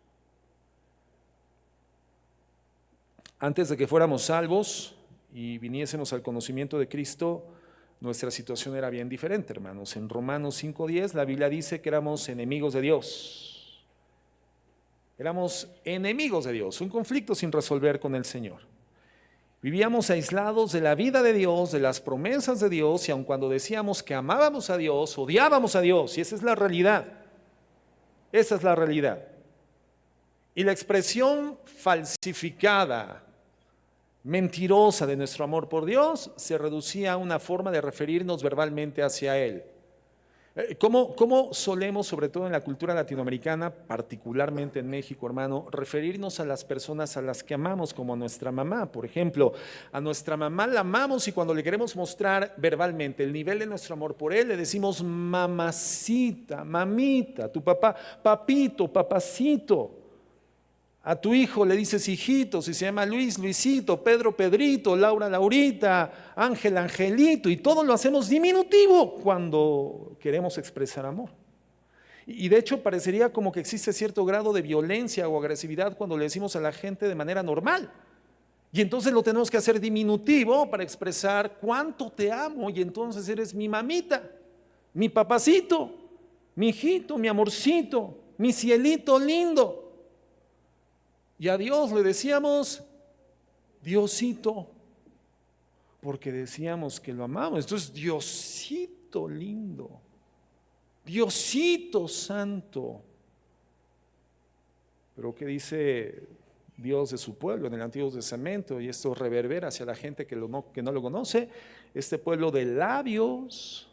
Antes de que fuéramos salvos y viniésemos al conocimiento de Cristo, nuestra situación era bien diferente, hermanos. En Romanos 5:10 la Biblia dice que éramos enemigos de Dios. Éramos enemigos de Dios, un conflicto sin resolver con el Señor. Vivíamos aislados de la vida de Dios, de las promesas de Dios, y aun cuando decíamos que amábamos a Dios, odiábamos a Dios, y esa es la realidad. Esa es la realidad. Y la expresión falsificada, mentirosa de nuestro amor por Dios se reducía a una forma de referirnos verbalmente hacia Él. ¿Cómo solemos, sobre todo en la cultura latinoamericana, particularmente en México, hermano, referirnos a las personas a las que amamos como a nuestra mamá? Por ejemplo, a nuestra mamá la amamos y cuando le queremos mostrar verbalmente el nivel de nuestro amor por Él, le decimos mamacita, mamita, tu papá, papito, papacito. A tu hijo le dices hijito, si se llama Luis, Luisito, Pedro, Pedrito, Laura, Laurita, Ángel, Angelito, y todo lo hacemos diminutivo cuando queremos expresar amor. Y de hecho parecería como que existe cierto grado de violencia o agresividad cuando le decimos a la gente de manera normal. Y entonces lo tenemos que hacer diminutivo para expresar cuánto te amo, y entonces eres mi mamita, mi papacito, mi hijito, mi amorcito, mi cielito lindo. Y a Dios le decíamos Diosito, porque decíamos que lo amamos. Entonces, Diosito lindo, Diosito santo. Pero ¿qué dice Dios de su pueblo en el Antiguo Testamento? Y esto reverbera hacia la gente que no lo conoce. Este pueblo de labios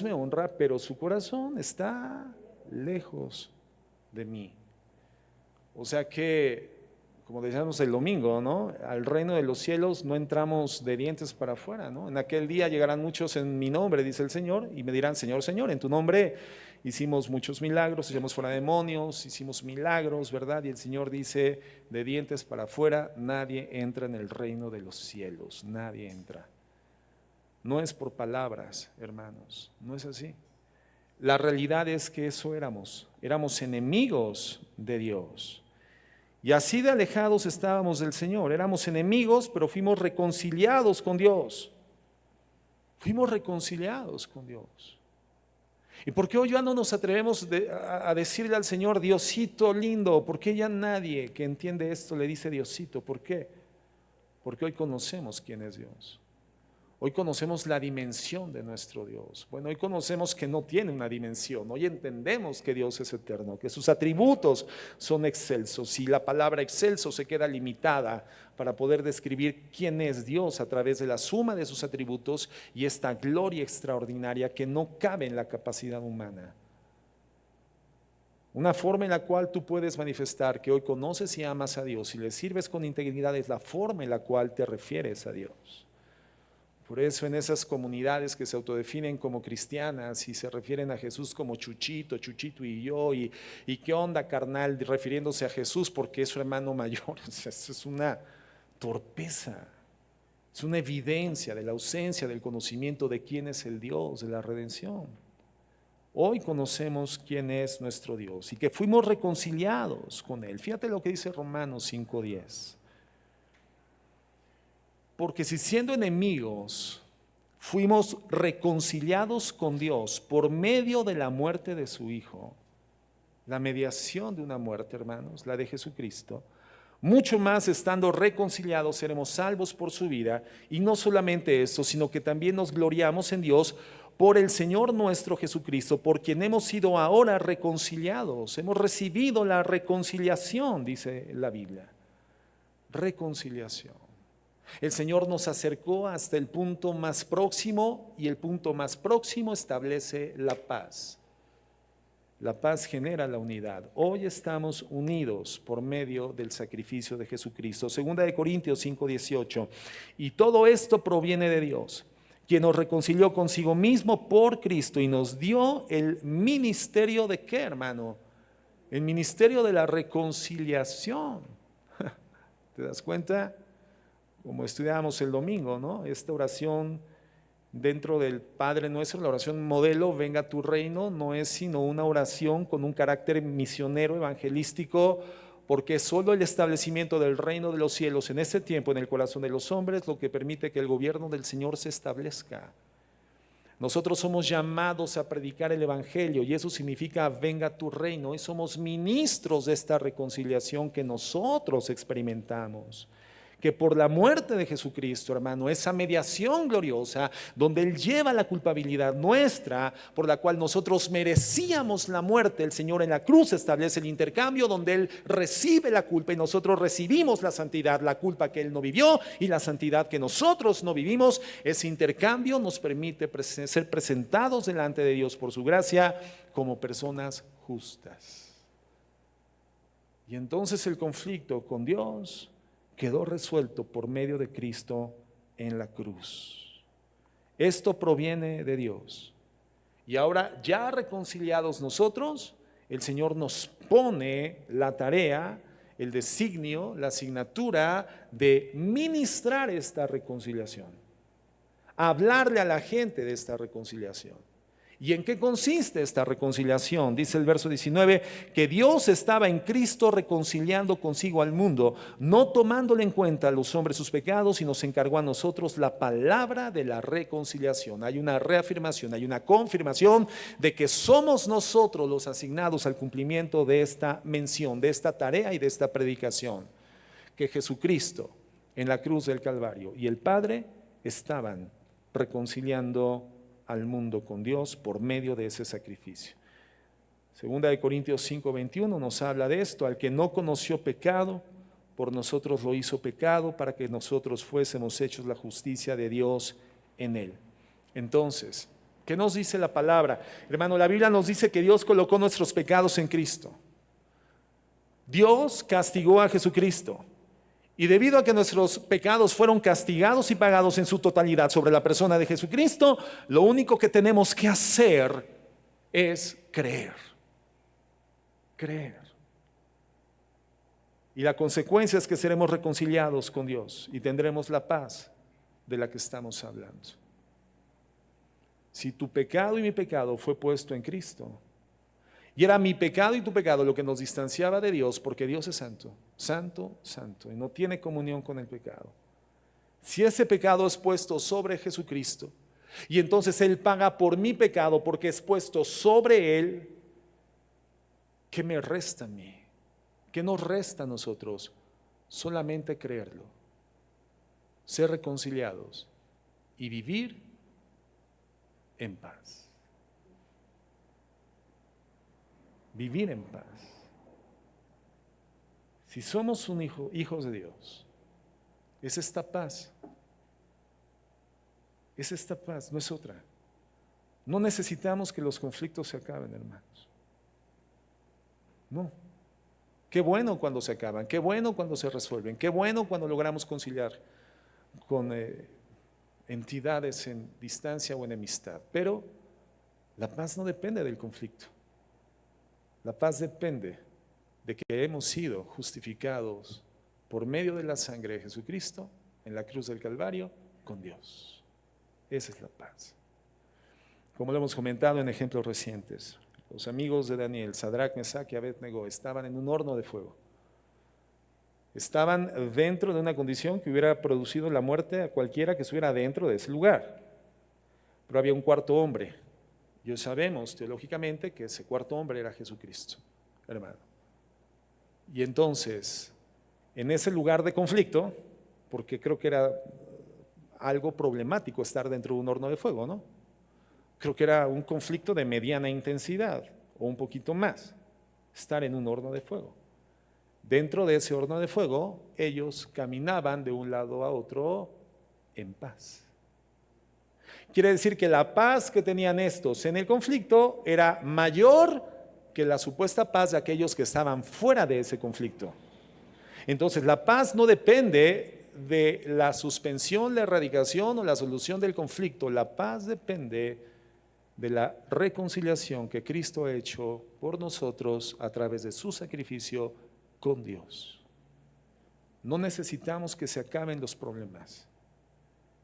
me honra, pero su corazón está lejos de mí. O sea que, como decíamos el domingo, ¿no? Al reino de los cielos no entramos de dientes para afuera, ¿no? En aquel día llegarán muchos en mi nombre, dice el Señor, y me dirán, Señor, Señor, en tu nombre hicimos muchos milagros, echamos fuera demonios, hicimos milagros, ¿verdad? Y el Señor dice, de dientes para afuera, nadie entra en el reino de los cielos, nadie entra. No es por palabras, hermanos, no es así. La realidad es que eso éramos enemigos de Dios. Y así de alejados estábamos del Señor, éramos enemigos, pero fuimos reconciliados con Dios. Fuimos reconciliados con Dios. ¿Y por qué hoy ya no nos atrevemos a decirle al Señor, Diosito lindo? ¿Por qué ya nadie que entiende esto le dice Diosito? ¿Por qué? Porque hoy conocemos quién es Dios. Hoy conocemos la dimensión de nuestro Dios. Bueno, hoy conocemos que no tiene una dimensión. Hoy entendemos que Dios es eterno, que sus atributos son excelsos, y la palabra excelso se queda limitada para poder describir quién es Dios a través de la suma de sus atributos y esta gloria extraordinaria que no cabe en la capacidad humana. Una forma en la cual tú puedes manifestar que hoy conoces y amas a Dios y le sirves con integridad es la forma en la cual te refieres a Dios. Por eso en esas comunidades que se autodefinen como cristianas y se refieren a Jesús como Chuchito, Chuchito y yo, y qué onda carnal, refiriéndose a Jesús porque es su hermano mayor, eso es una torpeza, es una evidencia de la ausencia del conocimiento de quién es el Dios de la redención. Hoy conocemos quién es nuestro Dios y que fuimos reconciliados con Él. Fíjate lo que dice Romanos 5:10. Porque si siendo enemigos fuimos reconciliados con Dios por medio de la muerte de su Hijo, la mediación de una muerte, hermanos, la de Jesucristo, mucho más estando reconciliados seremos salvos por su vida. Y no solamente eso, sino que también nos gloriamos en Dios por el Señor nuestro Jesucristo, por quien hemos sido ahora reconciliados. Hemos recibido la reconciliación, dice la Biblia. Reconciliación. El Señor nos acercó hasta el punto más próximo y el punto más próximo establece la paz. La paz genera la unidad. Hoy estamos unidos por medio del sacrificio de Jesucristo. Segunda de Corintios 5:18. Y todo esto proviene de Dios, quien nos reconcilió consigo mismo por Cristo y nos dio el ministerio de ¿qué, hermano? El ministerio de la reconciliación. ¿Te das cuenta? Como estudiábamos el domingo, ¿no? Esta oración dentro del Padre Nuestro, la oración modelo, venga tu reino, no es sino una oración con un carácter misionero, evangelístico, porque es solo el establecimiento del reino de los cielos en este tiempo en el corazón de los hombres lo que permite que el gobierno del Señor se establezca. Nosotros somos llamados a predicar el evangelio y eso significa venga tu reino, y somos ministros de esta reconciliación que nosotros experimentamos. Que por la muerte de Jesucristo, hermano, esa mediación gloriosa, donde Él lleva la culpabilidad nuestra, por la cual nosotros merecíamos la muerte, el Señor en la cruz establece el intercambio, donde Él recibe la culpa y nosotros recibimos la santidad, la culpa que Él no vivió y la santidad que nosotros no vivimos. Ese intercambio nos permite ser presentados delante de Dios por su gracia como personas justas. Y entonces el conflicto con Dios quedó resuelto por medio de Cristo en la cruz. Esto proviene de Dios. Y ahora, ya reconciliados nosotros, el Señor nos pone la tarea, el designio, la asignatura de ministrar esta reconciliación, hablarle a la gente de esta reconciliación. ¿Y en qué consiste esta reconciliación? Dice el verso 19, que Dios estaba en Cristo reconciliando consigo al mundo, no tomándole en cuenta a los hombres sus pecados, y nos encargó a nosotros la palabra de la reconciliación. Hay una reafirmación, hay una confirmación de que somos nosotros los asignados al cumplimiento de esta mención, de esta tarea y de esta predicación. Que Jesucristo en la cruz del Calvario y el Padre estaban reconciliando al mundo con Dios por medio de ese sacrificio. Segunda de Corintios 5:21 nos habla de esto: al que no conoció pecado, por nosotros lo hizo pecado, para que nosotros fuésemos hechos la justicia de Dios en él. Entonces, ¿qué nos dice la palabra? Hermano, la Biblia nos dice que Dios colocó nuestros pecados en Cristo. Dios castigó a Jesucristo. Y debido a que nuestros pecados fueron castigados y pagados en su totalidad sobre la persona de Jesucristo, lo único que tenemos que hacer es creer. Creer. Y la consecuencia es que seremos reconciliados con Dios y tendremos la paz de la que estamos hablando. Si tu pecado y mi pecado fue puesto en Cristo, y era mi pecado y tu pecado lo que nos distanciaba de Dios, porque Dios es santo, santo, santo, y no tiene comunión con el pecado. Si ese pecado es puesto sobre Jesucristo, y entonces Él paga por mi pecado porque es puesto sobre Él, ¿qué me resta a mí? ¿Qué nos resta a nosotros? Solamente creerlo, ser reconciliados y vivir en paz. Vivir en paz. Si somos hijos de Dios, es esta paz. Es esta paz, no es otra. No necesitamos que los conflictos se acaben, hermanos. No. Qué bueno cuando se acaban, qué bueno cuando se resuelven, qué bueno cuando logramos conciliar entidades en distancia o enemistad. Pero la paz no depende del conflicto. La paz depende de que hemos sido justificados por medio de la sangre de Jesucristo en la cruz del Calvario con Dios. Esa es la paz. Como lo hemos comentado en ejemplos recientes, los amigos de Daniel, Sadrach, Mesach y Abednego, estaban en un horno de fuego. Estaban dentro de una condición que hubiera producido la muerte a cualquiera que estuviera dentro de ese lugar. Pero había un cuarto hombre. Y hoy sabemos teológicamente que ese cuarto hombre era Jesucristo, hermano. Y entonces, en ese lugar de conflicto, porque creo que era algo problemático estar dentro de un horno de fuego, ¿no? Creo que era un conflicto de mediana intensidad o un poquito más, estar en un horno de fuego. Dentro de ese horno de fuego, ellos caminaban de un lado a otro en paz. Quiere decir que la paz que tenían estos en el conflicto era mayor que la supuesta paz de aquellos que estaban fuera de ese conflicto. Entonces, la paz no depende de la suspensión, la erradicación o la solución del conflicto. La paz depende de la reconciliación que Cristo ha hecho por nosotros a través de su sacrificio con Dios. No necesitamos que se acaben los problemas.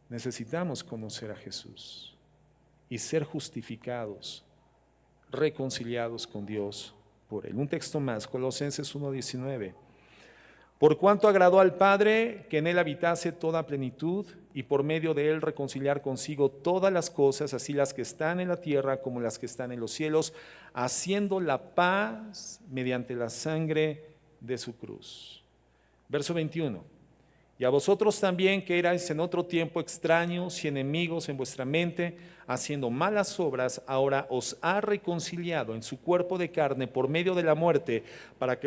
Necesitamos conocer a Jesús y ser justificados, reconciliados con Dios por Él. Un texto más, Colosenses 1:19. Por cuanto agradó al Padre que en Él habitase toda plenitud y por medio de Él reconciliar consigo todas las cosas, así las que están en la tierra como las que están en los cielos, haciendo la paz mediante la sangre de su cruz. Verso 21. Y a vosotros también, que erais en otro tiempo extraños y enemigos en vuestra mente, haciendo malas obras, ahora os ha reconciliado en su cuerpo de carne por medio de la muerte, para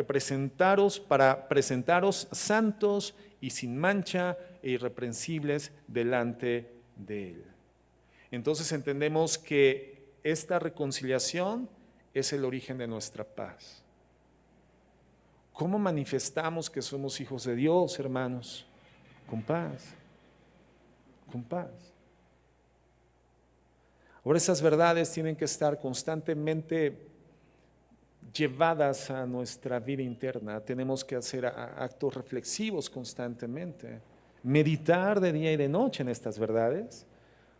presentaros santos y sin mancha e irreprensibles delante de Él. Entonces entendemos que esta reconciliación es el origen de nuestra paz. ¿Cómo manifestamos que somos hijos de Dios, hermanos? Con paz, con paz. Ahora esas verdades tienen que estar constantemente llevadas a nuestra vida interna. Tenemos que hacer actos reflexivos constantemente, meditar de día y de noche en estas verdades,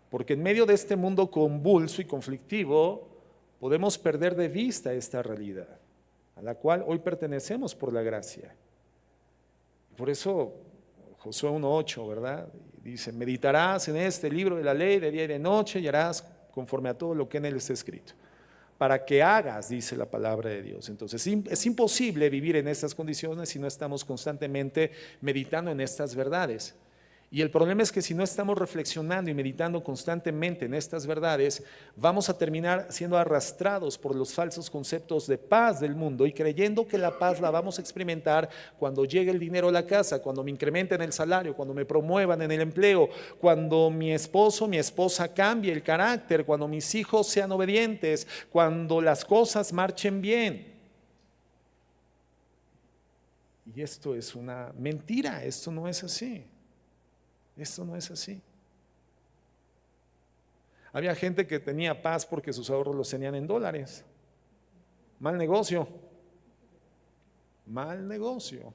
porque en medio de este mundo convulso y conflictivo podemos perder de vista esta realidad, a la cual hoy pertenecemos por la gracia. Por eso Josué 1:8, ¿verdad? Dice, meditarás en este libro de la ley de día y de noche y harás conforme a todo lo que en él está escrito. Para que hagas, dice la palabra de Dios. Entonces, es imposible vivir en estas condiciones si no estamos constantemente meditando en estas verdades. Y el problema es que si no estamos reflexionando y meditando constantemente en estas verdades, vamos a terminar siendo arrastrados por los falsos conceptos de paz del mundo y creyendo que la paz la vamos a experimentar cuando llegue el dinero a la casa, cuando me incrementen el salario, cuando me promuevan en el empleo, cuando mi esposo, mi esposa cambie el carácter, cuando mis hijos sean obedientes, cuando las cosas marchen bien. Y esto es una mentira, esto no es así. Esto no es así. Había gente que tenía paz porque sus ahorros los tenían en dólares. Mal negocio. Mal negocio.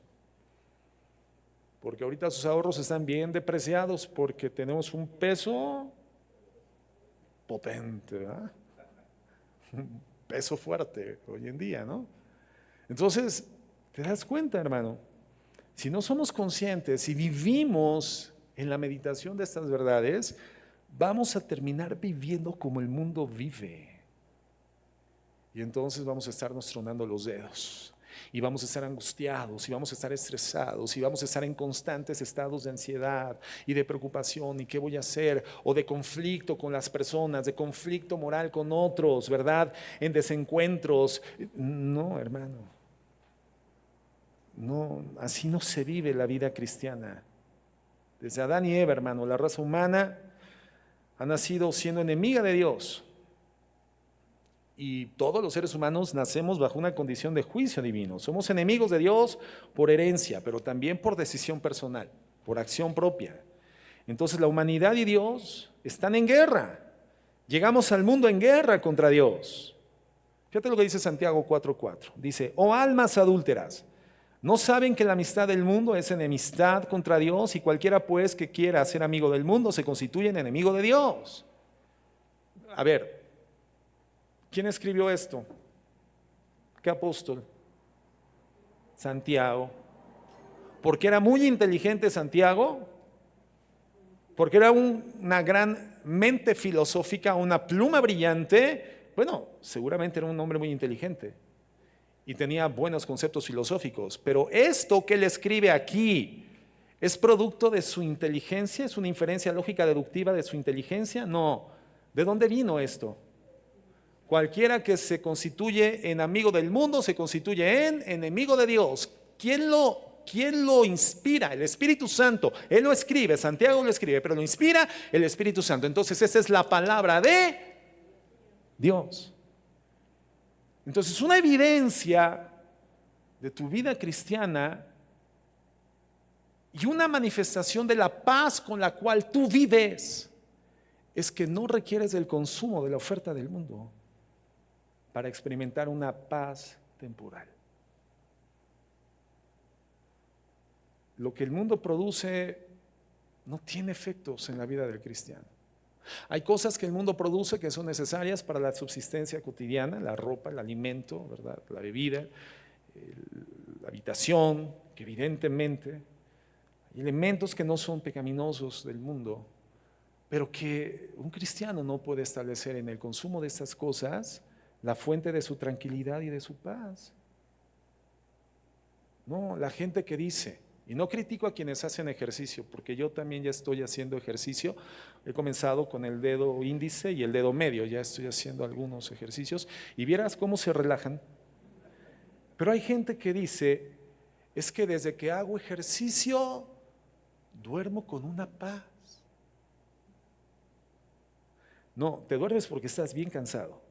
Porque ahorita sus ahorros están bien depreciados porque tenemos un peso potente, ¿verdad? Un peso fuerte hoy en día, ¿no? Entonces, te das cuenta, hermano, si no somos conscientes, si vivimos en la meditación de estas verdades, vamos a terminar viviendo como el mundo vive. Y entonces vamos a estarnos tronando los dedos. Y vamos a estar angustiados, y vamos a estar estresados, y vamos a estar en constantes estados de ansiedad y de preocupación, y qué voy a hacer, o de conflicto con las personas, de conflicto moral con otros, ¿verdad? En desencuentros. No, hermano. No, así no se vive la vida cristiana. Desde Adán y Eva, hermano, la raza humana ha nacido siendo enemiga de Dios. Y todos los seres humanos nacemos bajo una condición de juicio divino. Somos enemigos de Dios por herencia, pero también por decisión personal, por acción propia. Entonces la humanidad y Dios están en guerra. Llegamos al mundo en guerra contra Dios. Fíjate lo que dice Santiago 4:4. Dice, oh almas adúlteras, ¿no saben que la amistad del mundo es enemistad contra Dios? Y cualquiera pues que quiera ser amigo del mundo se constituye en enemigo de Dios. A ver, ¿quién escribió esto? ¿Qué apóstol? Santiago. ¿Por qué era muy inteligente Santiago? Porque era una gran mente filosófica, una pluma brillante. Bueno, seguramente era un hombre muy inteligente y tenía buenos conceptos filosóficos, pero esto que él escribe aquí, ¿es producto de su inteligencia? ¿Es una inferencia lógica deductiva de su inteligencia? No. ¿De dónde vino esto? Cualquiera que se constituye en amigo del mundo se constituye en enemigo de Dios. ¿Quién lo inspira? El Espíritu Santo. Él lo escribe, Santiago lo escribe, pero lo inspira el Espíritu Santo. Entonces esa es la palabra de Dios. Entonces una evidencia de tu vida cristiana y una manifestación de la paz con la cual tú vives es que no requieres del consumo de la oferta del mundo para experimentar una paz temporal. Lo que el mundo produce no tiene efectos en la vida del cristiano. Hay cosas que el mundo produce que son necesarias para la subsistencia cotidiana, la ropa, el alimento, ¿verdad? La bebida, la habitación, que evidentemente hay elementos que no son pecaminosos del mundo, pero que un cristiano no puede establecer en el consumo de estas cosas la fuente de su tranquilidad y de su paz. No, la gente que dice, y no critico a quienes hacen ejercicio, porque yo también ya estoy haciendo ejercicio, he comenzado con el dedo índice y el dedo medio, ya estoy haciendo algunos ejercicios, y vieras cómo se relajan. Pero hay gente que dice, es que desde que hago ejercicio, duermo con una paz. No, te duermes porque estás bien cansado.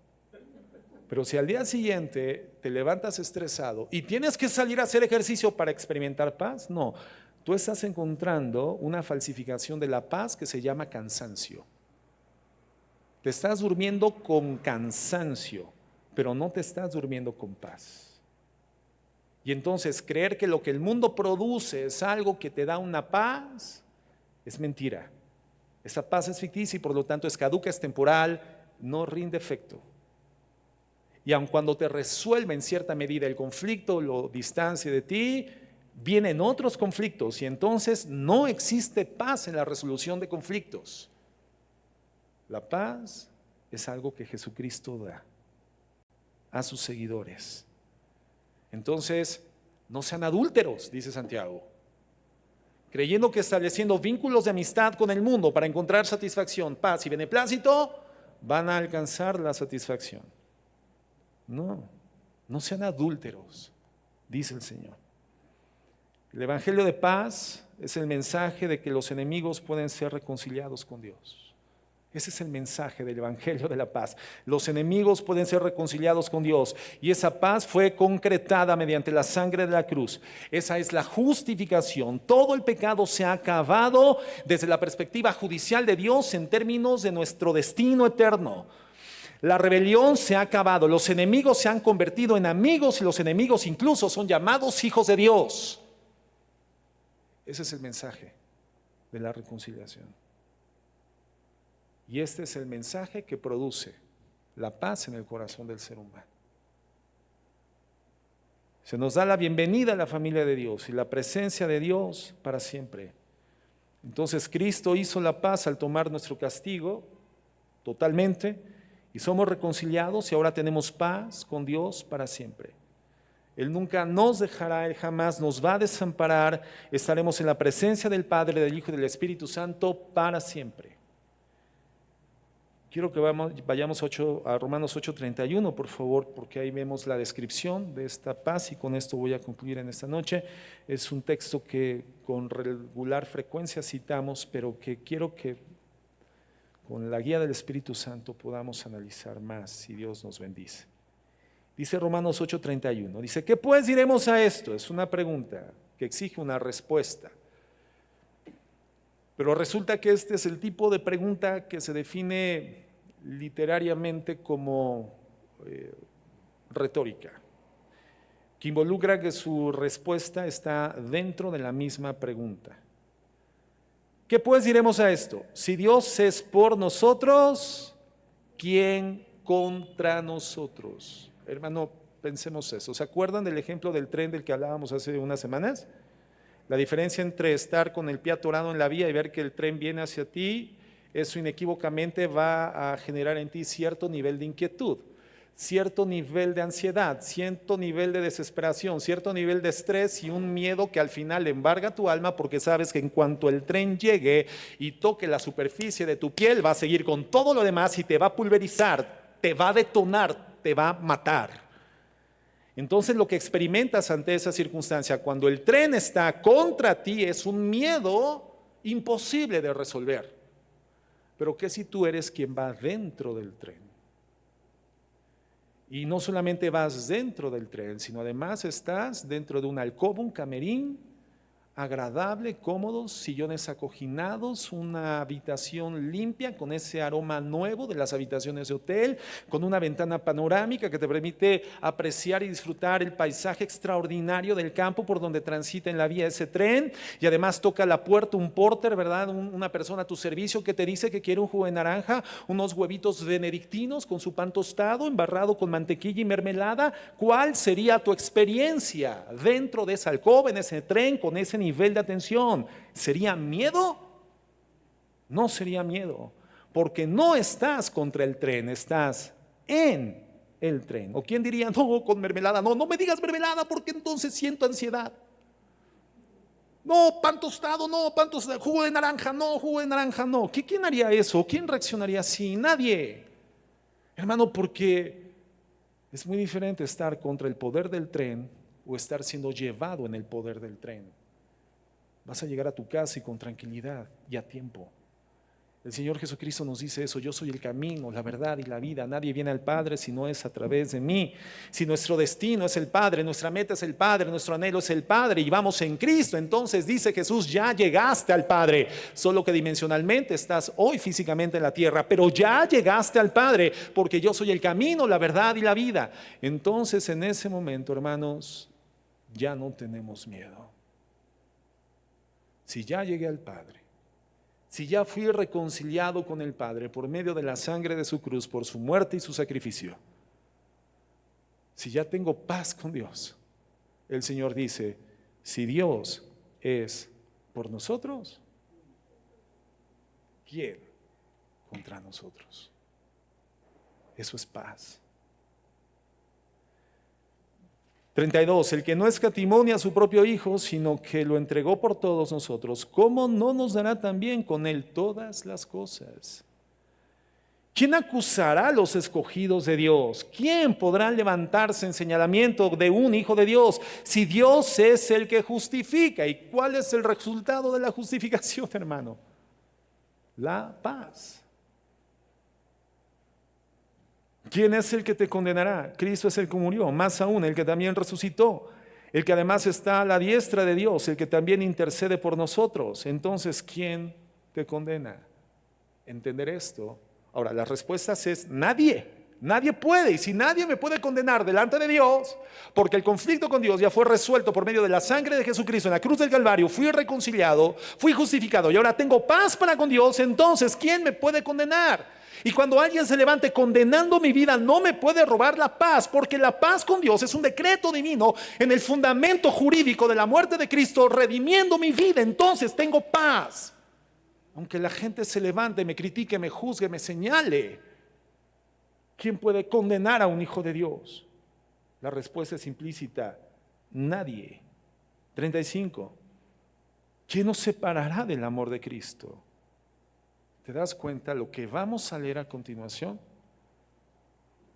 Pero si al día siguiente te levantas estresado y tienes que salir a hacer ejercicio para experimentar paz, no, tú estás encontrando una falsificación de la paz que se llama cansancio. Te estás durmiendo con cansancio, pero no te estás durmiendo con paz. Y entonces creer que lo que el mundo produce es algo que te da una paz, es mentira. Esa paz es ficticia y por lo tanto es caduca, es temporal, no rinde efecto. Y aun cuando te resuelve en cierta medida el conflicto, lo distancia de ti, vienen otros conflictos y entonces no existe paz en la resolución de conflictos. La paz es algo que Jesucristo da a sus seguidores. Entonces, no sean adúlteros, dice Santiago, creyendo que estableciendo vínculos de amistad con el mundo para encontrar satisfacción, paz y beneplácito, van a alcanzar la satisfacción. No, no sean adúlteros, dice el Señor. El Evangelio de paz es el mensaje de que los enemigos pueden ser reconciliados con Dios. Ese es el mensaje del Evangelio de la paz. Los enemigos pueden ser reconciliados con Dios y esa paz fue concretada mediante la sangre de la cruz. Esa es la justificación. Todo el pecado se ha acabado desde la perspectiva judicial de Dios en términos de nuestro destino eterno. La rebelión se ha acabado, los enemigos se han convertido en amigos y los enemigos incluso son llamados hijos de Dios. Ese es el mensaje de la reconciliación. Y este es el mensaje que produce la paz en el corazón del ser humano. Se nos da la bienvenida a la familia de Dios y la presencia de Dios para siempre. Entonces Cristo hizo la paz al tomar nuestro castigo totalmente y somos reconciliados y ahora tenemos paz con Dios para siempre. Él nunca nos dejará, Él jamás nos va a desamparar. Estaremos en la presencia del Padre, del Hijo y del Espíritu Santo para siempre. Quiero que vayamos a Romanos 8:31, por favor, porque ahí vemos la descripción de esta paz y con esto voy a concluir en esta noche. Es un texto que con regular frecuencia citamos, pero que quiero que con la guía del Espíritu Santo podamos analizar más si Dios nos bendice. Dice Romanos 8:31, dice, ¿qué pues diremos a esto? Es una pregunta que exige una respuesta. Pero resulta que este es el tipo de pregunta que se define literariamente como retórica, que involucra que su respuesta está dentro de la misma pregunta. ¿Qué pues diremos a esto? Si Dios es por nosotros, ¿quién contra nosotros? Hermano, pensemos eso. ¿Se acuerdan del ejemplo del tren del que hablábamos hace unas semanas? La diferencia entre estar con el pie atorado en la vía y ver que el tren viene hacia ti, eso inequívocamente va a generar en ti cierto nivel de inquietud, cierto nivel de ansiedad, cierto nivel de desesperación, cierto nivel de estrés y un miedo que al final embarga tu alma, porque sabes que en cuanto el tren llegue y toque la superficie de tu piel, va a seguir con todo lo demás y te va a pulverizar, te va a detonar, te va a matar. Entonces lo que experimentas ante esa circunstancia, cuando el tren está contra ti, es un miedo imposible de resolver. Pero ¿qué si tú eres quien va dentro del tren? Y no solamente vas dentro del tren, sino además estás dentro de una alcoba, un camerín agradable, cómodos, sillones acoginados, una habitación limpia con ese aroma nuevo de las habitaciones de hotel, con una ventana panorámica que te permite apreciar y disfrutar el paisaje extraordinario del campo por donde transita en la vía ese tren, y además toca a la puerta un porter, ¿verdad? Una persona a tu servicio que te dice que quiere un jugo de naranja, unos huevitos benedictinos con su pan tostado, embarrado con mantequilla y mermelada. ¿Cuál sería tu experiencia dentro de esa alcoba, en ese tren, con ese nivel de atención? ¿Sería miedo? No sería miedo, porque no estás contra el tren, estás en el tren. ¿O quién diría, no, con mermelada? No, no me digas mermelada, porque entonces siento ansiedad. No, pan tostado, no, pan tostado, jugo de naranja, no, jugo de naranja, no. ¿Quién haría eso? ¿Quién reaccionaría así? Nadie. Hermano, porque es muy diferente estar contra el poder del tren o estar siendo llevado en el poder del tren. Vas a llegar a tu casa y con tranquilidad y a tiempo. El Señor Jesucristo nos dice eso: yo soy el camino, la verdad y la vida. Nadie viene al Padre si no es a través de mí. Si nuestro destino es el Padre, nuestra meta es el Padre, nuestro anhelo es el Padre y vamos en Cristo, entonces dice Jesús, ya llegaste al Padre. Solo que dimensionalmente estás hoy físicamente en la tierra, pero ya llegaste al Padre, porque yo soy el camino, la verdad y la vida. Entonces en ese momento, hermanos, ya no tenemos miedo. Si ya llegué al Padre, si ya fui reconciliado con el Padre por medio de la sangre de su cruz, por su muerte y su sacrificio, si ya tengo paz con Dios, el Señor dice, si Dios es por nosotros, ¿quién contra nosotros? Eso es paz. 32. El que no escatimó ni a su propio Hijo, sino que lo entregó por todos nosotros, ¿cómo no nos dará también con Él todas las cosas? ¿Quién acusará a los escogidos de Dios? ¿Quién podrá levantarse en señalamiento de un hijo de Dios si Dios es el que justifica? ¿Y cuál es el resultado de la justificación, hermano? La paz. ¿Quién es el que te condenará? Cristo es el que murió, más aún el que también resucitó, el que además está a la diestra de Dios, el que también intercede por nosotros. Entonces, ¿quién te condena? Entender esto. Ahora, la respuesta es nadie. Nadie puede, y si nadie me puede condenar delante de Dios, porque el conflicto con Dios ya fue resuelto por medio de la sangre de Jesucristo en la cruz del Calvario, fui reconciliado, fui justificado y ahora tengo paz para con Dios, entonces ¿quién me puede condenar? Y cuando alguien se levante condenando mi vida, no me puede robar la paz, porque la paz con Dios es un decreto divino en el fundamento jurídico de la muerte de Cristo, redimiendo mi vida. Entonces tengo paz. Aunque la gente se levante, me critique, me juzgue, me señale, ¿quién puede condenar a un hijo de Dios? La respuesta es implícita: nadie. 35. ¿Quién nos separará del amor de Cristo? ¿Te das cuenta lo que vamos a leer a continuación?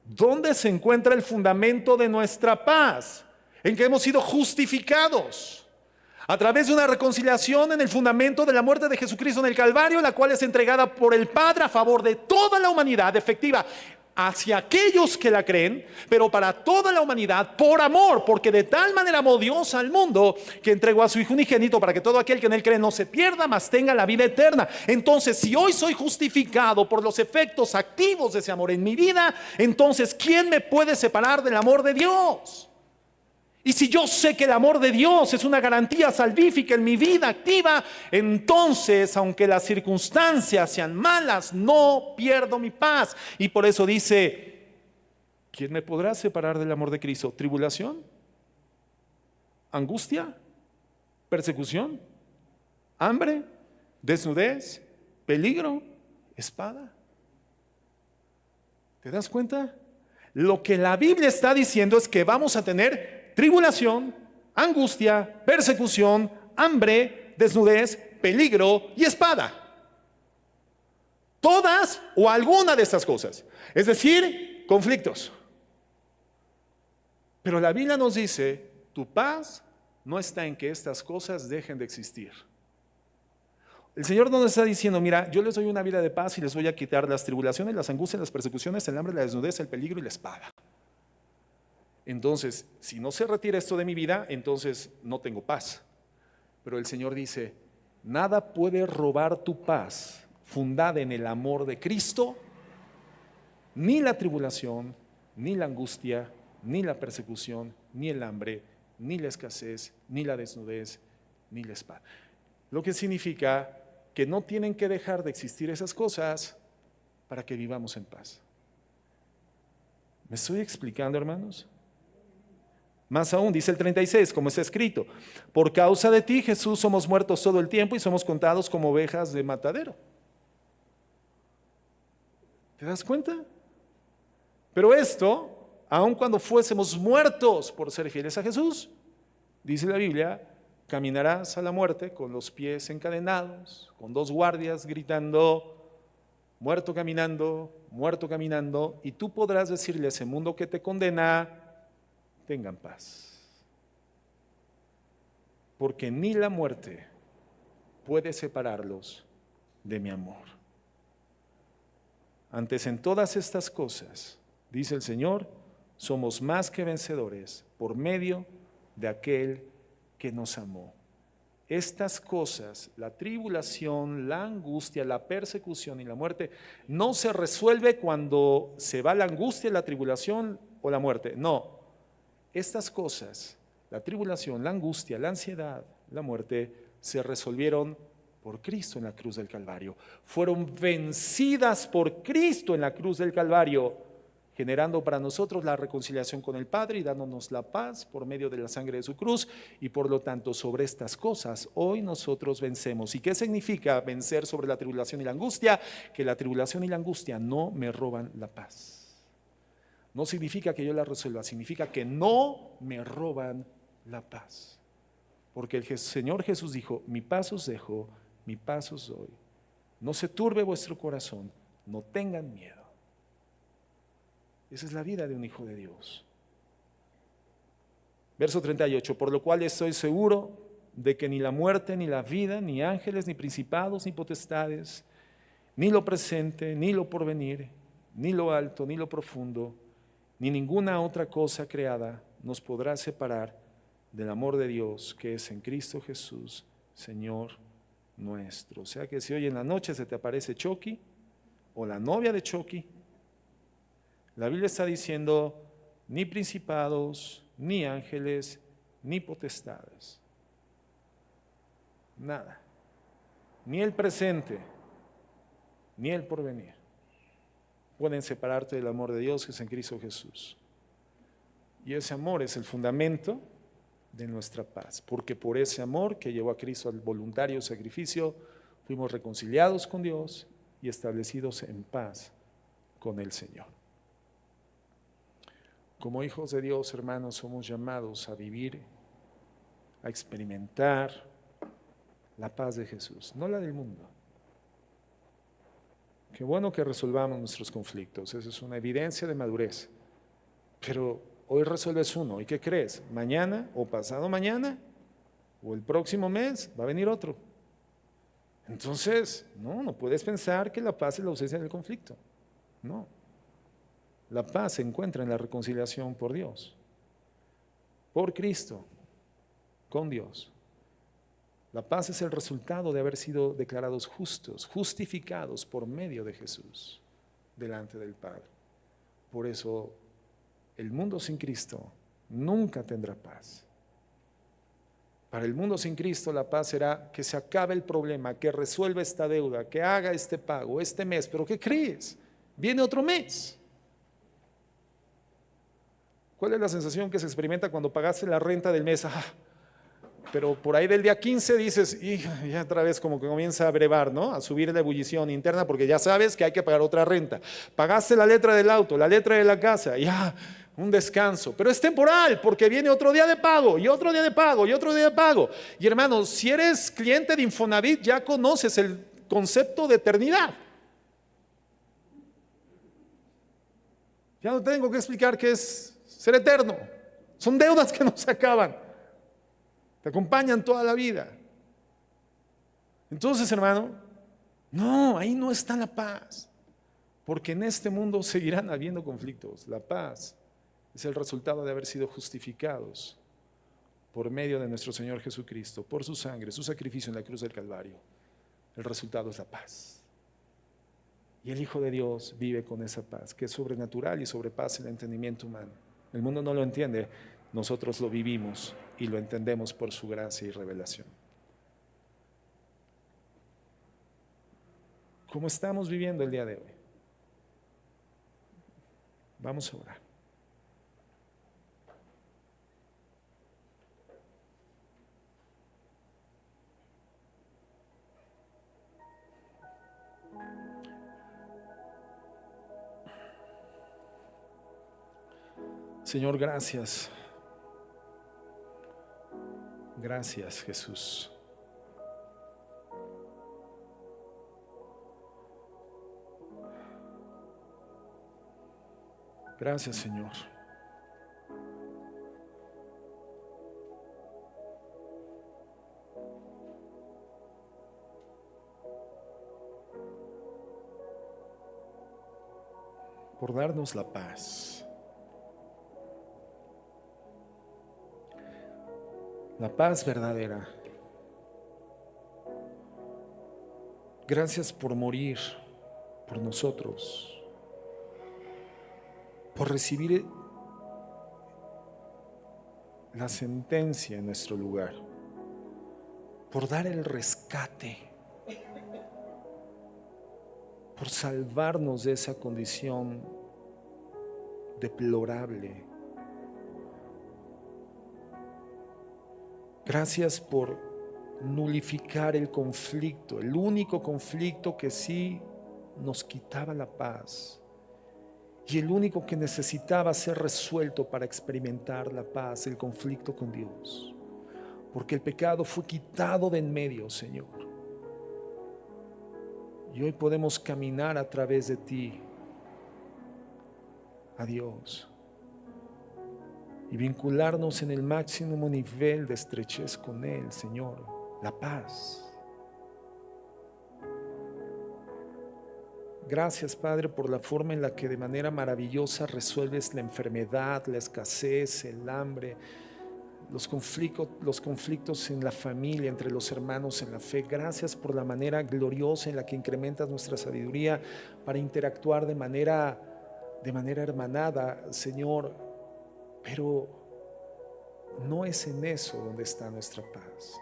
¿Dónde se encuentra el fundamento de nuestra paz? En que hemos sido justificados a través de una reconciliación en el fundamento de la muerte de Jesucristo en el Calvario, la cual es entregada por el Padre a favor de toda la humanidad, efectiva hacia aquellos que la creen, pero para toda la humanidad por amor, porque de tal manera amó Dios al mundo que entregó a su Hijo unigénito para que todo aquel que en él cree no se pierda, mas tenga la vida eterna. Entonces, si hoy soy justificado por los efectos activos de ese amor en mi vida, entonces ¿quién me puede separar del amor de Dios? Y si yo sé que el amor de Dios es una garantía salvífica en mi vida activa, entonces, aunque las circunstancias sean malas, no pierdo mi paz. Y por eso dice, ¿quién me podrá separar del amor de Cristo? ¿Tribulación? ¿Angustia? ¿Persecución? ¿Hambre? ¿Desnudez? ¿Peligro? ¿Espada? ¿Te das cuenta? Lo que la Biblia está diciendo es que vamos a tener tribulación, angustia, persecución, hambre, desnudez, peligro y espada. Todas o alguna de estas cosas. Es decir, conflictos. Pero la Biblia nos dice, tu paz no está en que estas cosas dejen de existir. El Señor nos está diciendo, mira, yo les doy una vida de paz y les voy a quitar las tribulaciones, las angustias, las persecuciones, el hambre, la desnudez, el peligro y la espada. Entonces, si no se retira esto de mi vida, entonces no tengo paz. Pero el Señor dice, nada puede robar tu paz fundada en el amor de Cristo, ni la tribulación, ni la angustia, ni la persecución, ni el hambre, ni la escasez, ni la desnudez, ni la espada. Lo que significa que no tienen que dejar de existir esas cosas para que vivamos en paz. ¿Me estoy explicando, hermanos? Más aún, dice el 36, como está escrito, por causa de ti, Jesús, somos muertos todo el tiempo y somos contados como ovejas de matadero. ¿Te das cuenta? Pero esto, aun cuando fuésemos muertos por ser fieles a Jesús, dice la Biblia, caminarás a la muerte con los pies encadenados, con dos guardias gritando, muerto caminando, y tú podrás decirle a ese mundo que te condena, tengan paz. Porque ni la muerte puede separarlos de mi amor. Antes en todas estas cosas, dice el Señor, somos más que vencedores por medio de aquel que nos amó. Estas cosas, la tribulación, la angustia, la persecución y la muerte, no se resuelve cuando se va la angustia, la tribulación o la muerte. No. Estas cosas, la tribulación, la angustia, la ansiedad, la muerte, se resolvieron por Cristo en la cruz del Calvario. Fueron vencidas por Cristo en la cruz del Calvario, generando para nosotros la reconciliación con el Padre y dándonos la paz por medio de la sangre de su cruz. Y por lo tanto, sobre estas cosas, hoy nosotros vencemos. ¿Y qué significa vencer sobre la tribulación y la angustia? Que la tribulación y la angustia no me roban la paz. No significa que yo la resuelva, significa que no me roban la paz. Porque el Señor Jesús dijo, mi paz os dejo, mi paz os doy. No se turbe vuestro corazón, no tengan miedo. Esa es la vida de un hijo de Dios. Verso 38, por lo cual estoy seguro de que ni la muerte, ni la vida, ni ángeles, ni principados, ni potestades, ni lo presente, ni lo porvenir, ni lo alto, ni lo profundo, ni ninguna otra cosa creada nos podrá separar del amor de Dios que es en Cristo Jesús, Señor nuestro. O sea que si hoy en la noche se te aparece Chucky o la novia de Chucky, la Biblia está diciendo ni principados, ni ángeles, ni potestades. Nada. Ni el presente, ni el porvenir pueden separarte del amor de Dios que es en Cristo Jesús. Y ese amor es el fundamento de nuestra paz, porque por ese amor que llevó a Cristo al voluntario sacrificio, fuimos reconciliados con Dios y establecidos en paz con el Señor. Como hijos de Dios, hermanos, somos llamados a vivir, a experimentar la paz de Jesús, no la del mundo. Qué bueno que resolvamos nuestros conflictos, eso es una evidencia de madurez. Pero hoy resuelves uno, ¿y qué crees? Mañana o pasado mañana o el próximo mes va a venir otro. Entonces, no puedes pensar que la paz es la ausencia del conflicto. No. La paz se encuentra en la reconciliación por Dios, por Cristo, con Dios. La paz es el resultado de haber sido declarados justos, justificados por medio de Jesús delante del Padre. Por eso el mundo sin Cristo nunca tendrá paz. Para el mundo sin Cristo la paz será que se acabe el problema, que resuelva esta deuda, que haga este pago este mes. ¿Pero qué crees? Viene otro mes. ¿Cuál es la sensación que se experimenta cuando pagaste la renta del mes? Pero por ahí del día 15 dices, ya otra vez como que comienza a brevar, ¿no? A subir la ebullición interna porque ya sabes que hay que pagar otra renta. Pagaste la letra del auto, la letra de la casa, ya un descanso. Pero es temporal porque viene otro día de pago y otro día de pago y otro día de pago. Y hermanos, si eres cliente de Infonavit ya conoces el concepto de eternidad. Ya no tengo que explicar qué es ser eterno. Son deudas que no se acaban. Te acompañan toda la vida. Entonces, hermano, no, ahí no está la paz. Porque en este mundo seguirán habiendo conflictos. La paz es el resultado de haber sido justificados por medio de nuestro Señor Jesucristo, por su sangre, su sacrificio en la cruz del Calvario. El resultado es la paz. Y el Hijo de Dios vive con esa paz, que es sobrenatural y sobrepasa el entendimiento humano. El mundo no lo entiende, nosotros lo vivimos y lo entendemos por su gracia y revelación. ¿Cómo estamos viviendo el día de hoy? Vamos a orar. Señor, gracias. Gracias, Jesús. Gracias, Señor. Por darnos la paz. La paz verdadera. Gracias por morir por nosotros, por recibir la sentencia en nuestro lugar, por dar el rescate, por salvarnos de esa condición deplorable. Gracias por nulificar el conflicto, el único conflicto que sí nos quitaba la paz y el único que necesitaba ser resuelto para experimentar la paz, el conflicto con Dios. Porque el pecado fue quitado de en medio, Señor. Y hoy podemos caminar a través de ti a Dios y vincularnos en el máximo nivel de estrechez con Él, Señor, la paz. Gracias, Padre, por la forma en la que de manera maravillosa resuelves la enfermedad, la escasez, el hambre, los conflictos en la familia, entre los hermanos en la fe. Gracias por la manera gloriosa en la que incrementas nuestra sabiduría para interactuar de manera hermanada, Señor. Pero no es en eso donde está nuestra paz.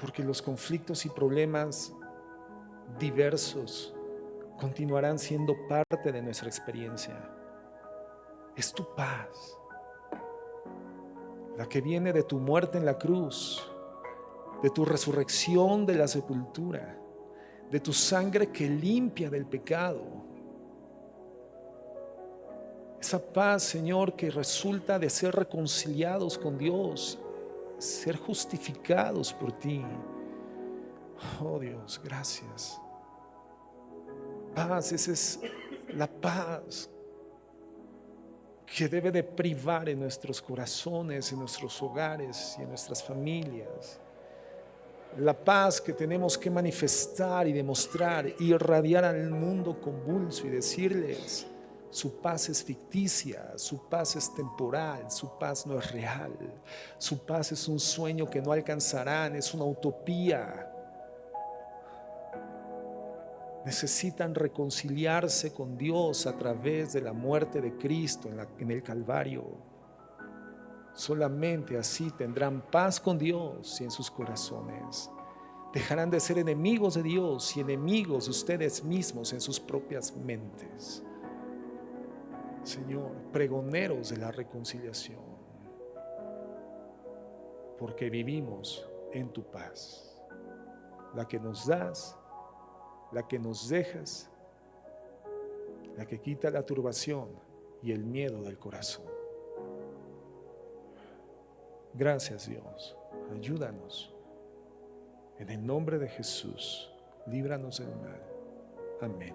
Porque los conflictos y problemas diversos continuarán siendo parte de nuestra experiencia. Es tu paz, la que viene de tu muerte en la cruz, de tu resurrección de la sepultura, de tu sangre que limpia del pecado. Esa paz, Señor, que resulta de ser reconciliados con Dios, ser justificados por ti. Oh Dios, gracias. Paz, esa es la paz que debe de privar en nuestros corazones, en nuestros hogares y en nuestras familias. La paz que tenemos que manifestar y demostrar, irradiar al mundo convulso y decirles: su paz es ficticia, su paz es temporal, su paz no es real, su paz es un sueño que no alcanzarán, es una utopía. Necesitan reconciliarse con Dios a través de la muerte de Cristo en el Calvario. Solamente así tendrán paz con Dios y en sus corazones. Dejarán de ser enemigos de Dios y enemigos de ustedes mismos en sus propias mentes. Señor, pregoneros de la reconciliación, porque vivimos en tu paz, la que nos das, la que nos dejas, la que quita la turbación y el miedo del corazón. Gracias, Dios, ayúdanos. En el nombre de Jesús, líbranos del mal. Amén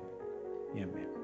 y amén.